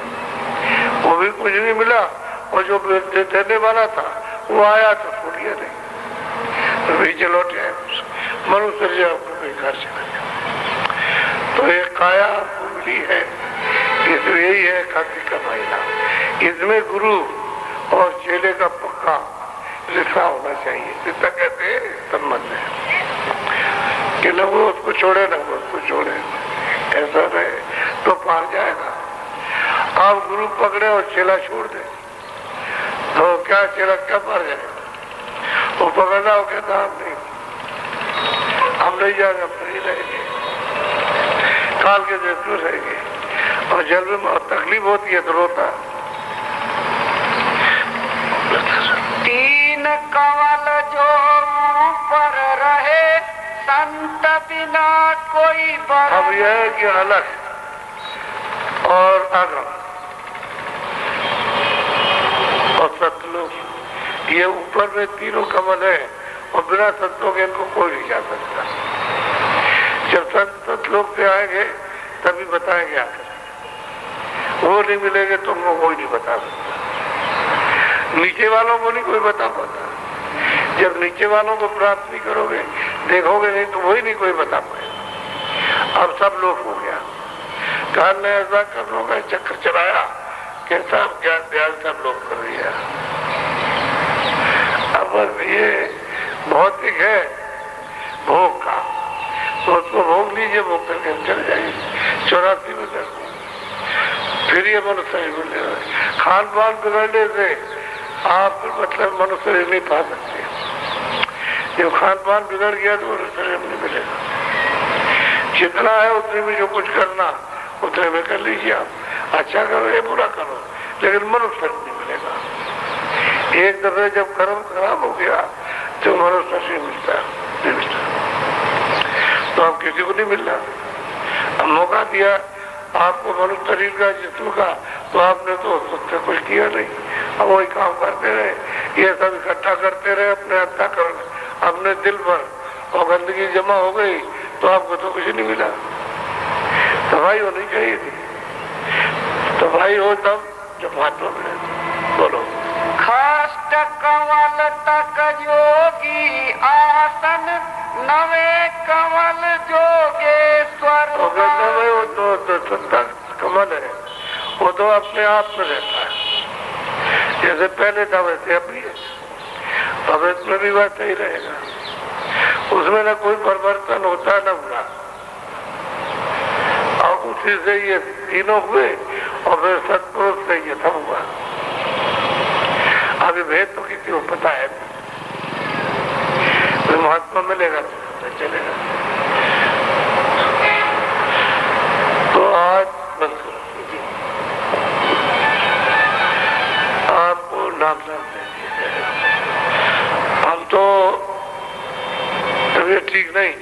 वो भी कुछ नहीं मिला, और जो देने वाला था वो आया तो छूट गया नहीं, तो पीछे लौटे आए। मनुष्य जो बेकार चला गया। तो ये काया कुंडली है, इसमें यही है कार्तिक का महीना। इसमें गुरु और चेले का पक्का रिश्ता होना चाहिए। रिश्ता कहते हैं संबंध है कि न वो उसको छोड़े न वो उसको छोड़े, ऐसा रहे तो पार जाएगा। आप गुरु पकड़े और चेला छोड़ दे तो क्या चेला क्या पार जाएगा? वो पकड़ना हो कहता हम नहीं जाएंगे, हम नहीं रहेंगे, काल के जैसे रहेंगे। और जल में तकलीफ होती है तो रोता। 3 कमल जो ऊपर रहे, संत बिना कोई बर। अब यह है कि अलग और आगम और सतलोक, ये ऊपर में तीनों कमल है और बिना संतों के इनको कोई नहीं जा सकता। जब संत सतलोक से आएंगे तभी बताएंगे आकर, वो नहीं मिलेंगे तो उनको कोई नहीं बता सकता। नीचे वालों को नहीं कोई बता पाता। जब नीचे वालों को प्राप्त नहीं करोगे, देखोगे नहीं तो वही नहीं कोई बता पाएगा। अब सब लोग हो गया, काल ने ऐसा कर लो का चक्कर चलाया कि सब ज्ञान ध्यान सब लोग कर दिया। अब ये भौतिक है भोग का, तो उसको भोग लीजिए, भोग करके चल जाइए 84 में कर। फिर ये मनुष्य मिले, खान पान बिगड़ने से आप मतलब मनुष्य नहीं पा सकते। जब खान पान बिगड़ गया तो मनुष्य नहीं मिलेगा। जितना है उतने में जो कुछ करना उतने में कर लीजिए। आप अच्छा करो या बुरा करो, लेकिन मनुष्य नहीं मिलेगा। एक दफे जब कर्म खराब हो गया तो मनुष्य से मिलता नहीं मिलता, तो आप किसी को नहीं मिल रहा। अब मौका दिया आपको मनुष्य शरीर का, जिस्म का, तो आपने तो उससे कुछ किया नहीं। अब वही काम करते रहे, ये सब इकट्ठा करते रहे अपने अंतःकरण, अपने दिल पर, और गंदगी जमा हो गई तो आपको तो कुछ नहीं मिला। सफाई होनी चाहिए थी, सफाई हो तब जब महात्मा मिले। बोलो। खाष्ट कमल तक योगी आसन, नवे कमल जोगेश्वर। वो कहते हैं वो तो कमल है, वो तो अपने आप में रहता है, जैसे पहले था वैसे अभी है, अब इसमें भी वैसा ही रहेगा। उसमें न कोई परिवर्तन होता न हुआ, और उसी से ये तीनों हुए, और फिर सत्पुरुष से ये सब हुआ। अभी भेद तो किसी को पता है, तो महात्मा मिलेगा तो चलेगा। तो आज बस आपको नाम दे दिए। हम तो तबीयत ठीक नहीं,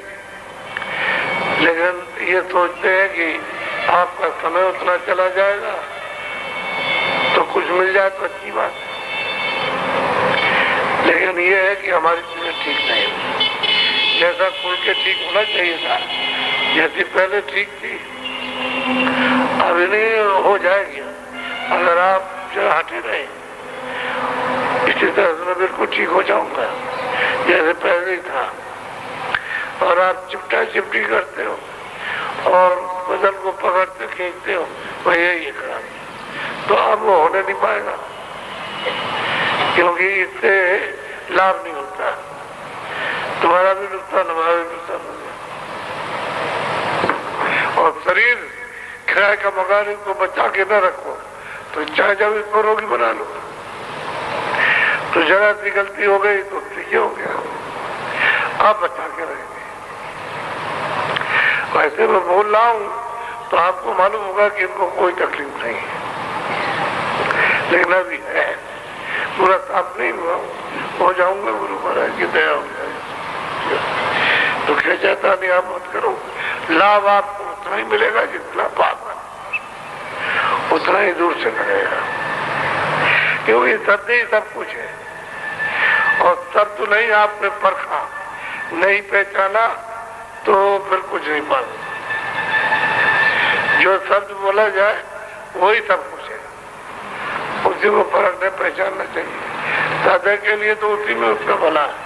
लेकिन ये सोचते हैं कि आपका समय उतना चला जाएगा तो कुछ मिल जाए तो अच्छी बात है, लेकिन ये है कि हमारी तबीयत ठीक नहीं है। जैसा खुल के ठीक होना चाहिए था, जैसी पहले ठीक थी अभी नहीं हो जाएगी अगर आप जरा हटे रहे। इसी तरह से मैं बिल्कुल ठीक हो जाऊंगा जैसे पहले ही था, और आप चिपटा चिपटी करते हो और बदन को पकड़ते खींचते हो, वह यही खराब, तो अब वो होने नहीं पाएगा, क्योंकि इससे लाभ नहीं होता, तुम्हारा भी नुकसान हमारा भी नुकसान हो गया। और शरीर किराए का मकान, इसको बचा के न रखो तो चाहे जब इसको रोगी बना लो, तो जरा सी गलती हो गई तो ये हो गया, आप बचा के रहेंगे। वैसे मैं बोल रहा हूँ तो आपको मालूम होगा कि इनको कोई तकलीफ नहीं है, लेकिन अभी है, पूरा साफ नहीं हुआ, हो जाऊंगा गुरु महाराज की दया हो जाए। तो क्या चाहता नहीं, आप मत करो, लाभ आपको उतना ही मिलेगा जितना पाप उतना ही दूर से लगेगा, क्योंकि सत्य ही सब कुछ है, और सब तो नहीं आपने परखा, नहीं पहचाना तो फिर कुछ नहीं पाता। जो शब्द बोला जाए वही सब कुछ है, उसी को परखने पहचानना चाहिए। साधक के लिए तो उसी में उसका भला है,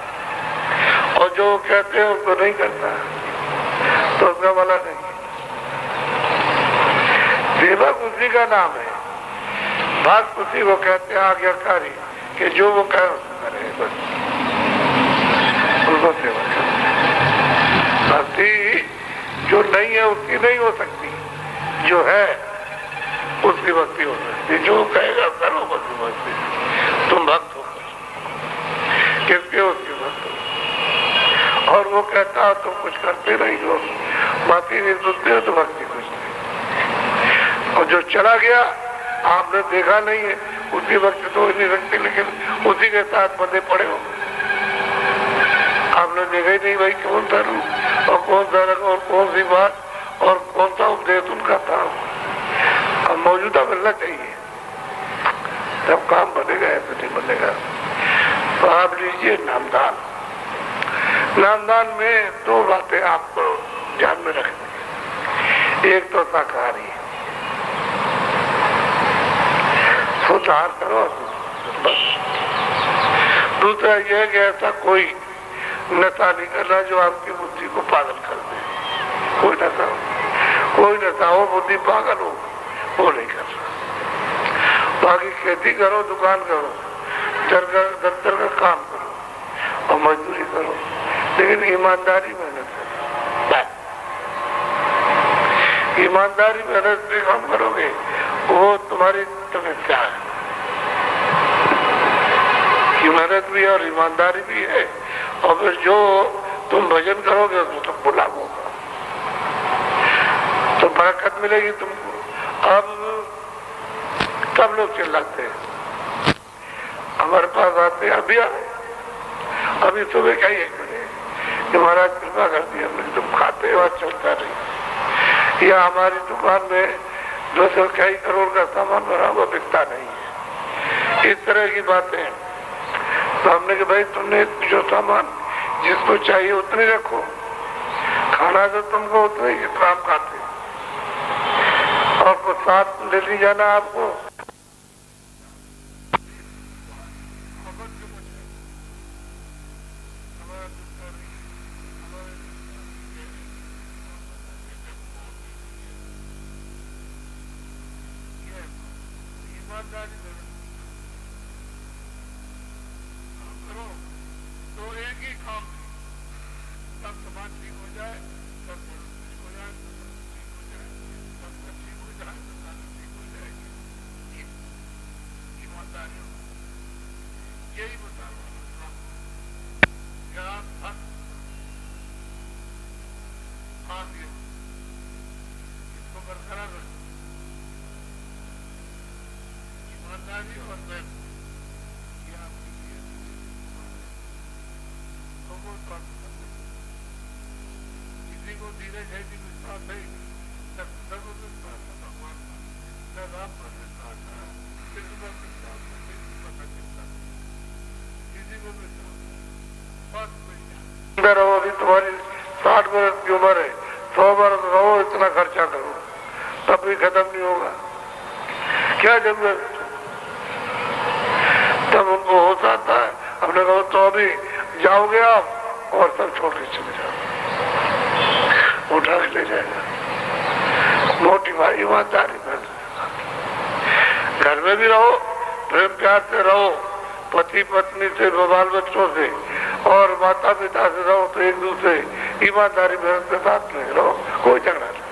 और जो कहते हैं उसको नहीं करता तो उसका भला नहीं। सेवक उसी का नाम है, भक्त उसी को कहते हैं आज्ञाकारी, कि जो वो कहे उसको करे, बस उसको सेवक। भक्ति जो नहीं है उसकी नहीं हो सकती, जो है उसकी भक्ति हो सकती। जो कहेगा करो बस भक्ति, तुम भक्त हो, किसके उसकी भक्त हो, और वो कहता तुम कुछ करते नहीं हो, बातें नहीं सुनते हो, तो भक्ति कुछ नहीं। और जो चला गया आपने देखा नहीं है, उसकी भक्ति तो हो नहीं सकती, लेकिन उसी के साथ बंधे पड़े हो, आपने देखा ही नहीं भाई कौन सा रूप और कौन सा रंग और कौन सी बात और कौन सा उपदेश उनका था। अब मौजूदा मिलना चाहिए, तब काम बनेगा, ऐसे नहीं बनेगा। तो आप लीजिए नामदान। नामदान में दो बातें आपको ध्यान में रखनी, एक तो शाकाहारी, सुधार करो बस। दूसरा यह कि ऐसा कोई नशा नहीं करना जो आपकी बुद्धि को पागल कर दे। कोई नशा हो, बुद्धि पागल हो, वो नहीं करना। बाकी खेती करो, दुकान करो, दफ्तर का काम करो और मजदूरी करो, लेकिन ईमानदारी मेहनत करो। ईमानदारी मेहनत से काम करोगे, वो तुम्हारी तपस्या है कि मेहनत भी और ईमानदारी भी है, और फिर जो तुम भजन करोगे उसमें तुमको लाभ होगा, तो बरकत मिलेगी तुमको। अब सब लोग चिल्लाते हैं, हमारे पास आते अभी आए, अभी सुबह का ही 1 बजे कि महाराज कृपा कर दी, हमने तुम खाते हुआ चलता रही। या हमारी दुकान में 200 करोड़ का सामान बना हुआ बिकता नहीं है, इस तरह की बातें। तो हमने कहा भाई तुमने जो सामान जिसको चाहिए उतने रखो, खाना तो तुमको उतना ही जितना आप खाते, और कुछ साथ ले ली जाना आपको। तो एक ही काम सब समाज ठीक हो जाए, सब ठीक हो जाए, सब ठीक हो जाए, सब ठीक हो जाएगी। ईमानदारी यही बता रहा हूँ, इसको बरकरार रखो, ईमानदारी और मैं किसी को धीरज है कि विश्वास है, न विश्वास है भगवान का, न राम पर विश्वास है, किसी पर विश्वास है, किसी पर न विश्वास, किसी को विश्वास बस मिल रहो। अभी तुम्हारी 60 वर्ष की उम्र है, 100 वर्ष रहो, इतना खर्चा करो, तब भी खत्म नहीं होगा। क्या जरूरत? तब उनको होता था, हमने कहा तो अभी जाओगे आप और सब छोड़ के चले जाओ, उठा के ले जाएगा। मोटी भाई ईमानदारी में घर में भी रहो, प्रेम प्यार से रहो, पति पत्नी से, बाल बच्चों से और माता पिता से रहो, तो एक दूसरे ईमानदारी में के साथ में रहो, कोई झगड़ा नहीं।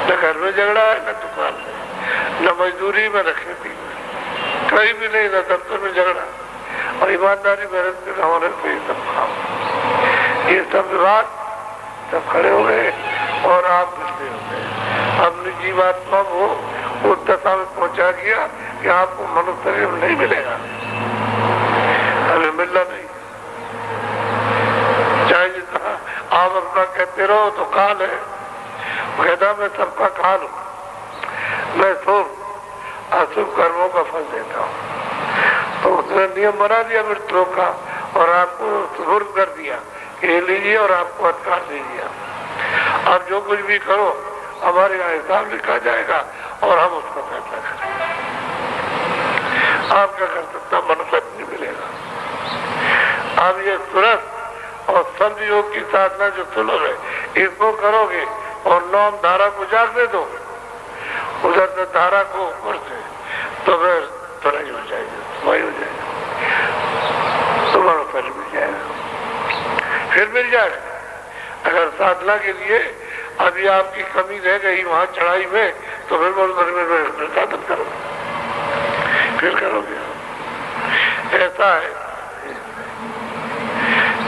न घर में झगड़ा है, न दुकान में, न मजदूरी में, न खेती में, कहीं भी नहीं, न दफ्तर में झगड़ा, और ईमानदारी मेहनत से हमारे से सब काम। ये सब विवाद सब खड़े हो गए और आप मिलते हो गए। हमने जीवात्मा को उस दशा में पहुंचा दिया कि आपको मनुष्य शरीर नहीं मिलेगा, हमें मिलना नहीं। चाहे जितना आप अपना कहते रहो तो काल है, कहता मैं सबका काल हूँ, मैं शुभ अशुभ कर्मों का फल देता हूँ। तो उसने नियम बना दिया मृत्यु का और आपको सुपुर्द कर दिया, ये लीजिए और आपको अधिकार दे दिया। अब जो कुछ भी करो हमारे यहाँ हिसाब लिखा जाएगा और हम उसका फैसला करेंगे। आप क्या कर सकता, मनुष्य नहीं मिलेगा। अब ये सुरस और शब्द योग की साधना जो सुलभ है, इसको करोगे और नौम धारा को जागने दो, उधर से धारा को ऊपर से, तो फिर तुरंत हो जाएगी, वही हो जाएगा, तुम्हारा फल मिल जाएगा, फिर मिल जाएगा। अगर साधना के लिए अभी आपकी कमी रह गई वहां चढ़ाई में, तो फिर साधन करो, फिर करोगे। ऐसा है,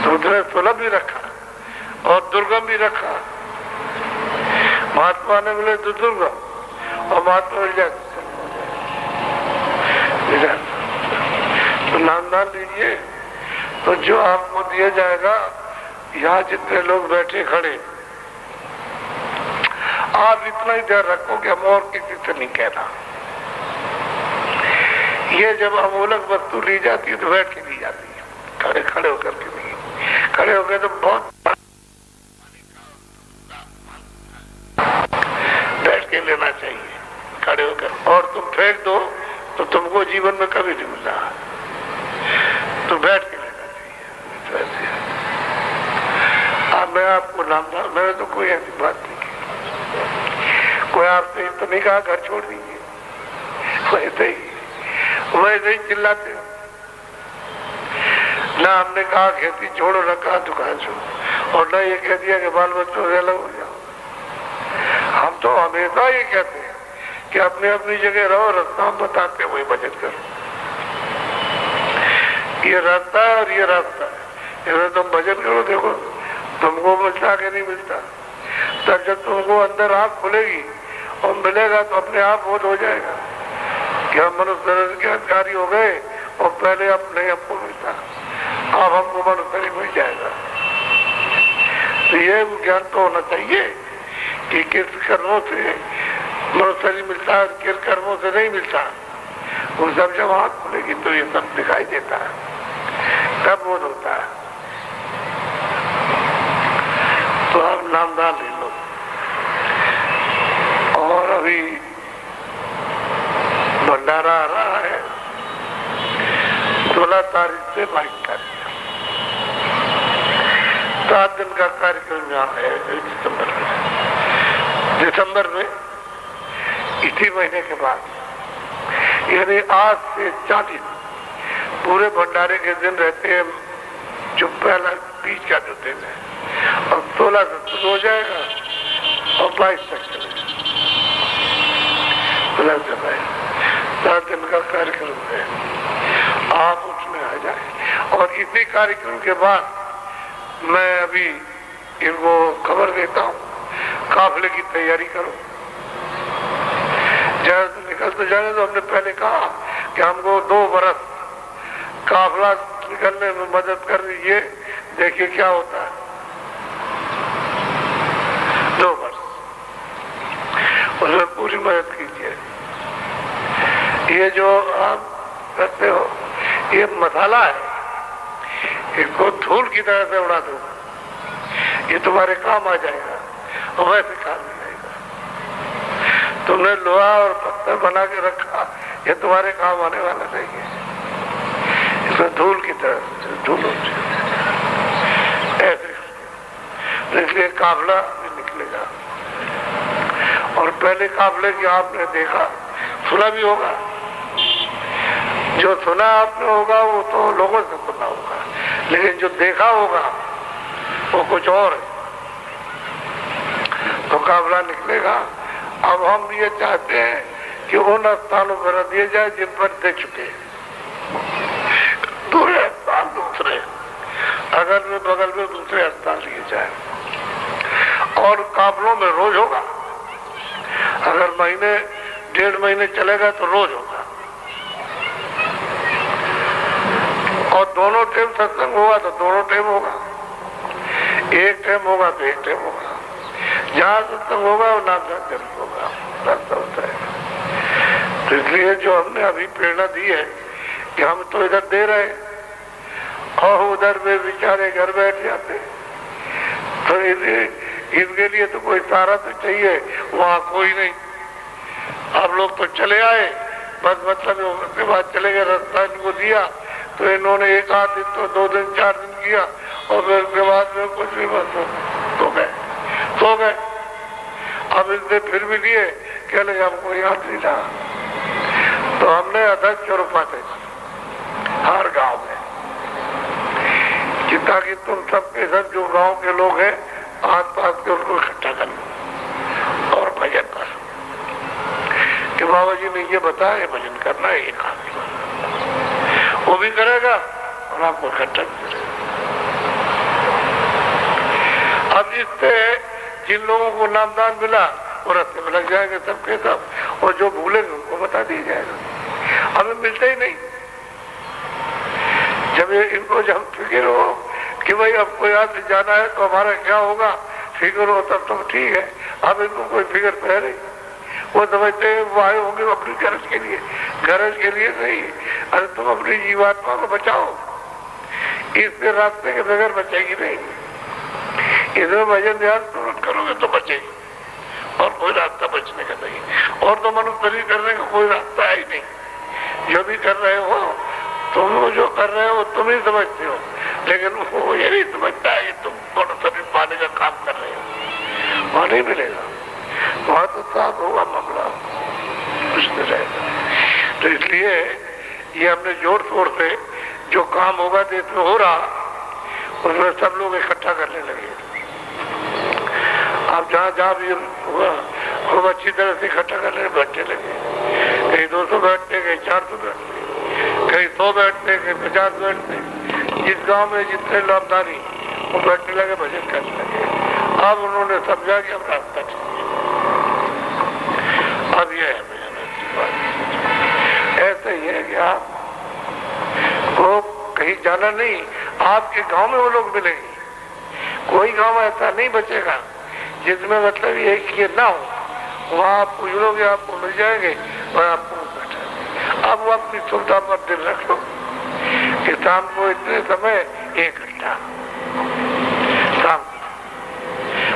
तो उधर सुलभ भी रखा और दुर्गम भी रखा। महात्मा ने मिले तो दुर्गम और महात्मा मिल जाए तो नामदान लीजिए। तो जो आपको दिया जाएगा, यहाँ जितने लोग बैठे खड़े, आप इतना ही ध्यान रखो कि हम और किसी से नहीं कहना। ये जब अमूलक वस्तु ली जाती है तो बैठ के ली जाती है, खड़े खड़े होकर के नहीं। खड़े हो गए तो बहुत बैठ के लेना चाहिए खड़े होकर, और तुम फेंक दो तो तुमको जीवन में कभी नहीं मिला, तो बैठ के लेना चाहिए। अब मैं आपको नाम, मैंने तो कोई ऐसी बात नहीं की, कोई आपसे तो नहीं कहा घर छोड़ दीजिए, वैसे ही चिल्लाते हो ना। हमने कहा खेती छोड़ो, न कहा दुकान छोड़ो, और न ये कह दिया कि बाल बच्चों से अलग हो जाओ। हम तो हमेशा ये कहते हैं कि अपने अपनी जगह रहो, रास्ता हम बताते वही बचत करो। ये रास्ता है और ये रास्ता है, इसमें तुम भजन करो, देखो तुमको मिलता कि नहीं मिलता। तब जब तुमको अंदर आँख खुलेगी और मिलेगा तो अपने आप बोध हो जाएगा कि हम मनुष्य के अधिकारी हो गए और पहले अपने हमको मिलता, अब हमको मनुष्य मिल जाएगा। तो ये ज्ञान तो होना चाहिए कि किस कर्मों से मनुष्य मिलता है, किस कर्मों से नहीं मिलता। वो सब जब आँख खुलेगी तो ये सब दिखाई देता है, तब बोध होता है। तो आप नामदान ले लो। और अभी भंडारा आ रहा है 16 तारीख से 22 तारीख, 7 दिन का कार्यक्रम यहाँ है दिसंबर में, इसी महीने के बाद, यानी आज से 40 पूरे भंडारे के दिन रहते हैं, जो पहला बीच का जो दिन है, और 16 से शुरू हो जाएगा और 22 तक चलेगा। 7 दिन का कार्यक्रम है, आप उसमें आ जाए। और इसी कार्यक्रम के बाद मैं अभी इनको खबर देता हूँ, काफले की तैयारी करो। जब निकलते जाने तो हमने पहले कहा कि हमको 2 बरस काफला निकलने में मदद कर दीजिए, देखिए क्या होता है। 2 बरस उसमें पूरी मदद कीजिए। ये जो आप करते हो ये मसाला है, इसको धूल की तरह से उड़ा दो, ये तुम्हारे काम आ जाएगा और वैसे काम नहीं आएगा। तुमने लोहा और पत्थर बना के रखा, ये तुम्हारे काम आने वाला नहीं है। इसमें धूल की तरह से धूल होती है ऐसे, तो इसलिए काफला भी निकलेगा। और पहले काफले की आपने देखा, सुना भी होगा, जो सुना आपने होगा वो तो लोगों से सुना होगा, लेकिन जो देखा होगा वो कुछ और है। तो काफला निकलेगा। अब हम ये चाहते हैं कि उन स्थानों पर दिए जाए जिन पर दे चुके, दूसरे स्थान दूसरे, अगल में बगल में दूसरे स्थान लिए जाए। और काफलों में रोज होगा, अगर महीने 1.5 महीने चलेगा तो रोज होगा। और दोनों टाइम सत्संग होगा तो दोनों टाइम होगा, एक टाइम होगा तो एक टाइम होगा। जहाँ सत्संग होगा वो नाम जरूर होगा, रास्ता होता है। तो इसलिए जो हमने अभी प्रेरणा दी है कि हम तो इधर दे रहे और उधर वे बेचारे घर बैठ जाते, तो इनके लिए तो कोई सहारा तो चाहिए, वहाँ कोई नहीं। आप लोग तो चले आए, बस मतलब उसके बाद चले गए, रास्ता इनको दिया तो इन्होंने 1 आध दिन तो 2 दिन 4 दिन किया और फिर उसके बाद में कुछ भी बस सो गए। अब इसने फिर भी लिए, कह लगे हमको याद नहीं रहा। तो हमने अध्यक्ष रुपाते हर गांव में, ताकि तुम सबके सब जो गांव के लोग हैं आस पास के उनको इकट्ठा करना और भजन कर कि बाबा जी ने ये बताया भजन करना है, ये काम वो भी करेगा और आपको इकट्ठा करेगा। अब इससे जिन लोगों को नामदान मिला वो रास्ते में लग जाएंगे सबके सब, और जो भूलेंगे उनको बता दिया जाएगा। हमें मिलता ही नहीं। जब इनको जब फिक्र हो कि भाई अब कोई यहाँ से जाना है तो हमारा क्या होगा, फिक्र हो तब तो ठीक है। अब इनको कोई फिक्र तो है नहीं, वो समझते हैं वो आए होंगे अपनी गरज के लिए, गरज के लिए नहीं। अरे तुम अपनी जीवात्मा को बचाओ, इसके रास्ते के बगैर बचेगी नहीं। इसमें भजन ध्यान तुरंत करोगे तो बचेगी, और कोई रास्ता बचने का नहीं। और तो मनुष्य करने का कोई रास्ता है ही नहीं। जो भी कर रहे हो तुम, जो कर रहे हो तुम ही समझते हो, लेकिन वो ये नहीं समझता है कि तुम मनुष्य पाने का काम कर रहे हो। वहाँ नहीं मिलेगा, वहाँ तो साफ होगा मामला, कुछ नहीं रहेगा। तो इसलिए ये हमने जोर शोर से जो काम होगा देश में हो रहा, उसमें सब लोग इकट्ठा करने लगे। आप जहाँ जहाँ भी हुआ खूब अच्छी तरह से इकट्ठा करने बैठने लगे। कहीं 200 बैठते, कहीं 400 बैठते, कहीं 100 बैठते, कहीं 50 बैठते। जिस गांव में जितने लाभदारी वो बैठने लगे, भजन करने लगे। अब उन्होंने समझा कि अब रास्ता ठीक है। अब यह है भजन की बात। ऐसे ही है कि आप कहीं जाना नहीं, आपके गांव में वो लोग मिलेंगे। कोई गांव ऐसा नहीं बचेगा जिसमें मतलब ये कि ना हो, वहाँ आप पूछ लोगे आपको मिल जाएंगे और आपको बैठा। अब वो अपनी सुविधा पर दिल रख लो कि शाम को इतने समय 1 घंटा शाम,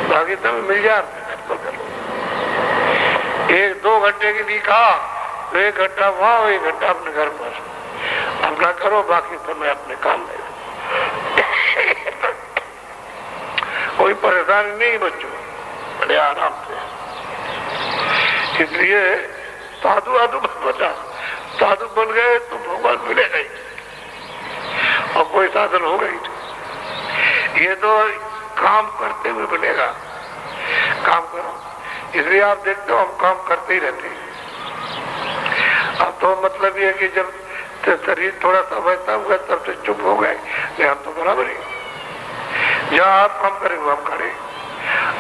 बाकी समय मिल जाए तो करो। 1-2 घंटे के लिए कहा तो 1 घंटा वहाँ, 1 घंटा अपने घर पर अपना करो, बाकी समय अपने काम में। कोई परेशानी नहीं बच्चों, बड़े आराम से। इसलिए साधु आधु मत बचा, साधु बन गए तो भगवान मिलेगा ही और कोई साधन होगा ही नहीं। ये तो काम करते हुए मिलेगा। काम करो, इसलिए आप देखते हो हम काम करते ही रहते हैं। अब तो मतलब ये है कि जब शरीर थोड़ा समझता हुआ तब से चुप हो गए, हम तो बराबर ही। जहाँ आप काम करेंगे हम खड़े।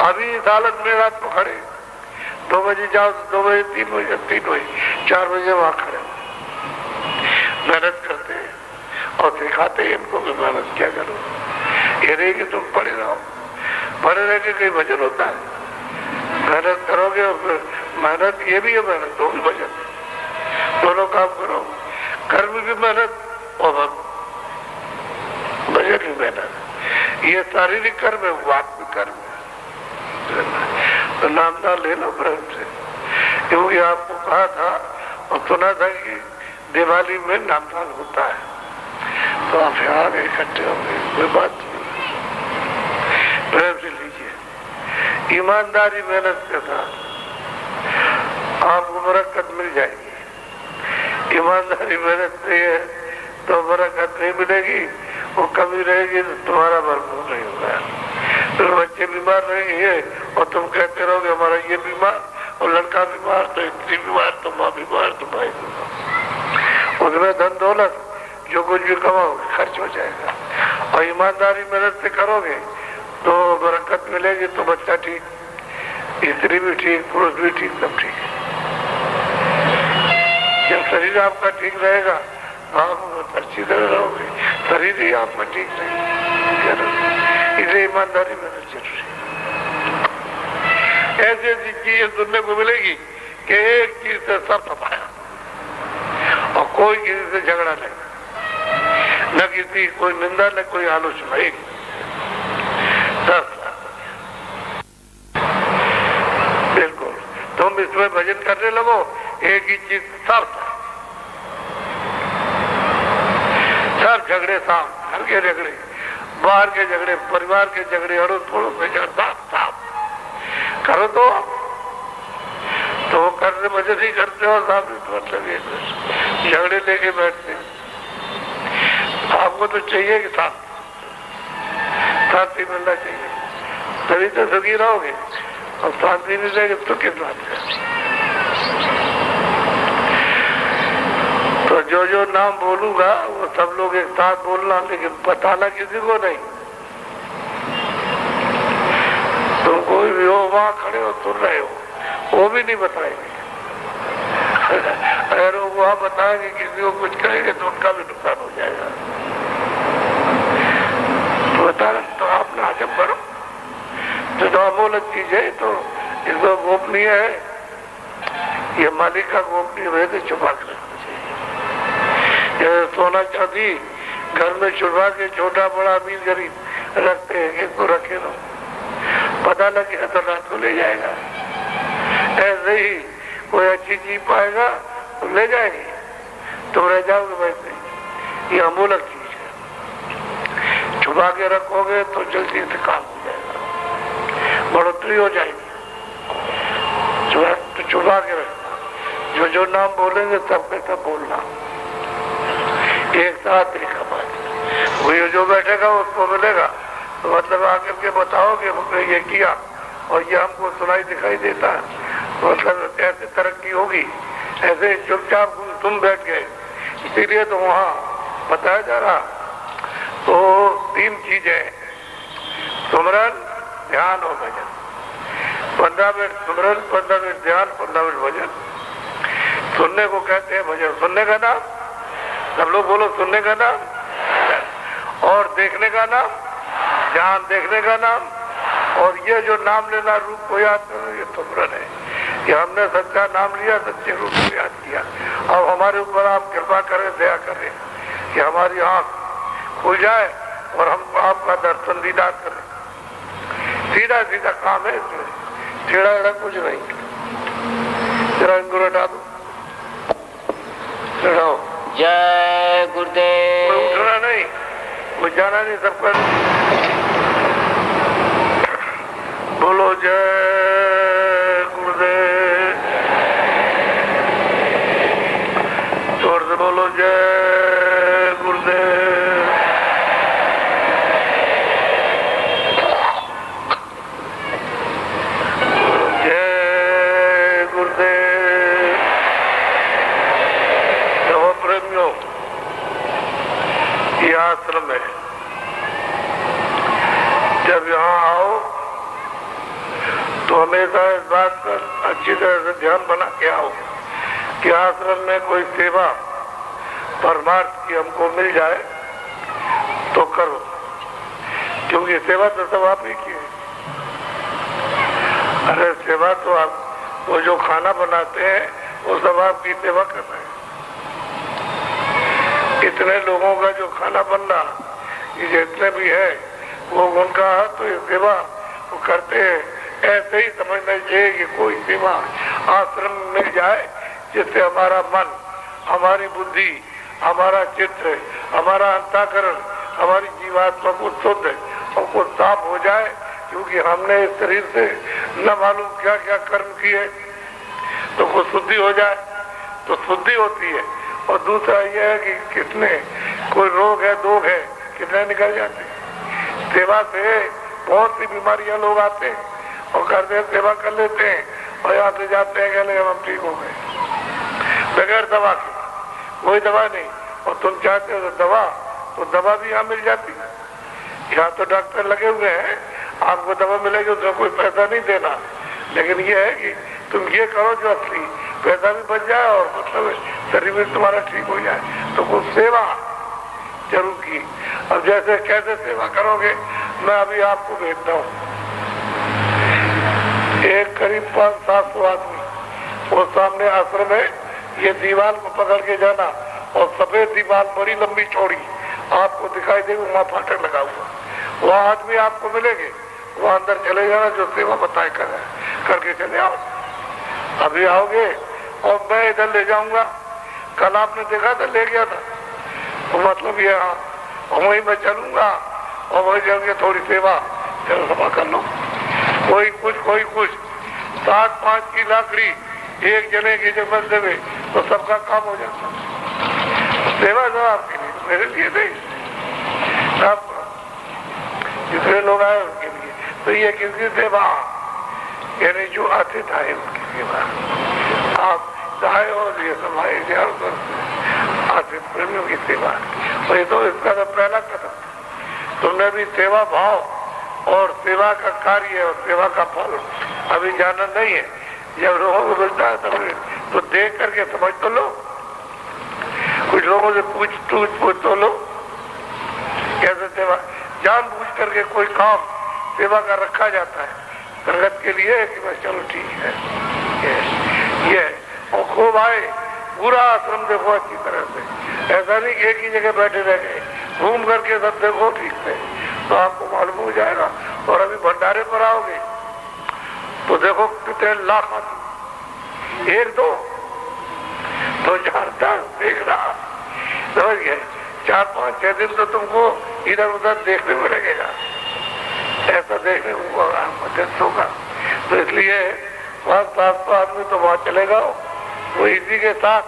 अभी इस हालत में रात को खड़े, 2 बजे जाओ, 2 बजे 3 बजे 3 बजे 4 बजे वहाँ खड़े मेहनत करते हैं और सिखाते हैं इनको भी मेहनत क्या करो। ये नहीं कि तुम पड़े रहो, पड़े रह के कहीं भजन होता है। मेहनत करोगे और फिर मेहनत ये भी है, मेहनत दो भी भजन, दोनों काम करो। कर्म भी मेहनत और भजन भी मेहनत। ये शारीरिक कर्म है, वो आत्मिक कर्म है। तो नामदान ले लो प्रेम से, क्योंकि आपको कहा था और सुना था कि दिवाली में नामदान होता है, तो आप यहाँ इकट्ठे होंगे, कोई बात नहीं, प्रेम से लीजिए। ईमानदारी मेहनत के साथ आपको बरकत मिल जाएगी। ईमानदारी मेहनत नहीं है तो बरकत नहीं मिलेगी, वो कमी रहेगी तो तुम्हारा भरपूर नहीं होगा। तो बच्चे बीमार रहेंगे और तुम कहते रहोगे हमारा ये बीमार और लड़का बीमार, तो स्त्री बीमार, तो माँ बीमार, तो भाई बीमार। उसमें धन दौलत जो कुछ भी कमाओगे खर्च हो जाएगा। और ईमानदारी मेहनत से करोगे तो बरकत मिलेगी, तो बच्चा ठीक, स्त्री भी ठीक, पुरुष भी ठीक, सब ठीक। जब शरीर आपका ठीक रहेगा आप अच्छी तरह रहोगे, शरीर ही आपका ठीक रहेगा। इसलिए ईमानदारी मेहनत जरूरी है। ऐसी ऐसी चीजें सुनने को मिलेगी कि एक चीज से सब तपाया और कोई किसी से झगड़ा नहीं, न किसी कोई निंदा, न कोई आलोचना, एक बिल्कुल। तुम इसमें भजन करने लगो, एक ही चीज सब झगड़े साफ, घर के झगड़े, बाहर के झगड़े, परिवार के झगड़े, अड़ोस पड़ोस के झगड़े साफ करो। तो वो करने भजन ही करते हो, साफ मतलब झगड़े लेके बैठते। आपको तो चाहिए कि शांति मिलना चाहिए, तभी तो सुखी रहोगे। और शांति नहीं रहेगी तो किस बात है। तो जो जो नाम बोलूंगा वो सब लोग एक साथ बोलना, लेकिन बताना किसी को नहीं। तुम कोई भी हो वहां खड़े हो, सुन रहे हो, वो भी नहीं बताएंगे। अगर वो वहां बताएंगे किसी को कुछ कहेंगे तो उनका भी नुकसान हो जाएगा। तो बता रहे तो आप ना जब करो, जो अमूल्य चीज है तो इसको गोपनीय है, ये मालिक का गोपनीय है तो छुपा कर रखना चाहिए। सोना चांदी घर में छुपा के छोटा बड़ा अमीर गरीब रखते हैं, एक को रखे लो, पता लग गया तो रात को ले जाएगा। ऐसे ही कोई अच्छी चीज पाएगा तो ले जाएंगे, तुम रह जाओगे वैसे। ये अमूल्य चीज है, छुपा के रखोगे तो जल्दी से काम हो जाएगा, बढ़ोतरी हो जाएगी। तो छुपा के रखना, जो नाम बोलेंगे सबके सब बोलना, एक साथ एक बात। वो जो बैठेगा उसको मिलेगा, तो मतलब आकर के बताओगे हमने ये किया और ये हमको सुनाई दिखाई देता है, तो मतलब ऐसे तरक्की होगी। ऐसे चुपचाप तुम बैठ गए, इसीलिए तो वहाँ बताया जा रहा। तो 3 चीजें, सुमरन, ध्यान और भजन। 15 मिनट सुमरन, 15 मिनट ध्यान, 15 मिनट भजन। सुनने को कहते हैं भजन। सुनने का नाम, सब लोग बोलो, सुनने का नाम और देखने का नाम, जान देखने का नाम, और ये जो नाम लेना, रूप को याद करना, ये तुमरन है। कि हमने सच्चा नाम लिया, सच्चे रूप को याद किया। अब हमारे ऊपर आप कृपा करें, दया करें कि हमारी आंख खुल जाए और हम आपका दर्शन दीदार करें। सीधा सीधा काम है इसमें, टेढ़ा एड़ा कुछ नहीं। जरा इनको हटा दो, चढ़ाओ। जय गुरुदेव। कोई उठना नहीं, कोई जाना नहीं, सबका बोलो जय गुरुदेव। जोर से बोलो जय गुरुदेव। जय गुरुदेव। नव प्रेमियों, ये आश्रम है। जब यहाँ आओ तो हमेशा इस बात पर अच्छी तरह से ध्यान बना के आओ कि आश्रम में कोई सेवा परमार्थ की हमको मिल जाए तो करो, क्योंकि सेवा तो सब आप ही की है। अरे सेवा तो आप, वो जो खाना बनाते हैं वो सब आपकी सेवा कर रहे हैं। इतने लोगों का जो खाना बन रहा, ये जितने भी है वो उनका, तो ये सेवा वो करते हैं। ऐसे ही समझना चाहिए कि कोई सेवा आश्रम में मिल जाए जिससे हमारा मन, हमारी बुद्धि, हमारा चित्र, हमारा अंतःकरण, हमारी जीवात्मा को शुद्ध और को साफ हो जाए। क्योंकि हमने इस शरीर से न मालूम क्या क्या कर्म किए, तो कुछ शुद्धि हो जाए तो शुद्धि होती है। और दूसरा यह है कि कितने कोई रोग है, दोग है, कितने निकल जाते हैं। सेवा से बहुत सी बीमारियां लोग आते हैं और करते सेवा कर लेते हैं और यहाँ से जाते हैं, कहने हम ठीक हो गए बगैर दवा के। कोई दवा नहीं, और तुम चाहते हो दवा, तो दवा भी यहाँ मिल जाती है। यहाँ तो डॉक्टर लगे हुए हैं, आपको दवा मिलेगी, उसमें कोई पैसा नहीं देना। लेकिन ये है कि तुम ये करो जो असली, पैसा भी बच जाए और मतलब शरीर भी तुम्हारा ठीक हो जाए। तो कुछ सेवा जरूर की। अब जैसे कैसे सेवा करोगे, मैं अभी आपको भेजता हूँ। एक करीब 500-700 आदमी, वो सामने आश्रम है, ये दीवार को पकड़ के जाना, और सफेद दीवार बड़ी लंबी चौड़ी आपको दिखाई देगी, वहाँ फाटक लगा हुआ, वहाँ आदमी आपको मिलेंगे। वहाँ अंदर चले जाना, जो सेवा बताए करके चले आओ। अभी आओगे और मैं इधर ले जाऊंगा। कल आपने देखा था, ले गया था, तो मतलब ये वहीं मैं चलूंगा और वही जाएंगे, थोड़ी सेवा सभा कर लो। कोई कुछ 7-5 की लाकड़ी एक जने की जब बन देवे तो सबका काम हो जाता। सेवा जो आपके लिए, मेरे लिए नहीं, आप जितने लोग आए उनके लिए। तो ये किसकी सेवा, यानी जो अतिथि आए उनकी सेवा। आप चाहे और ये समाए ध्यान करते आतिथ्य प्रेमियों की सेवा। वही तो इसका तो पहला कदम। तुमने भी सेवा भाव और सेवा का कार्य और सेवा का फल अभी जाना नहीं है। जब लोगों को मिलता है तब तो देख करके समझ तो लो, कुछ लोगों से पूछ तो लो कैसे सेवा। जानबूझ करके कोई काम सेवा का रखा जाता है संगत के लिए कि बस चलो ठीक है, ये और खूब आए, पूरा आश्रम देखो अच्छी तरह से। ऐसा नहीं एक ही जगह बैठे रह गए, घूम करके सब देखो ठीक से, तो आपको मालूम हो जाएगा। और अभी भंडारे पर आओगे तो देखो कितने लाख आदमी, 1 2 4 10 देख रहा, समझ गए। 4 5 6 दिन तो तुमको इधर उधर देखने में लगेगा, ऐसा देखने को होगा। तो इसलिए 500-700 आदमी तो वहां चलेगा, वो इसी के साथ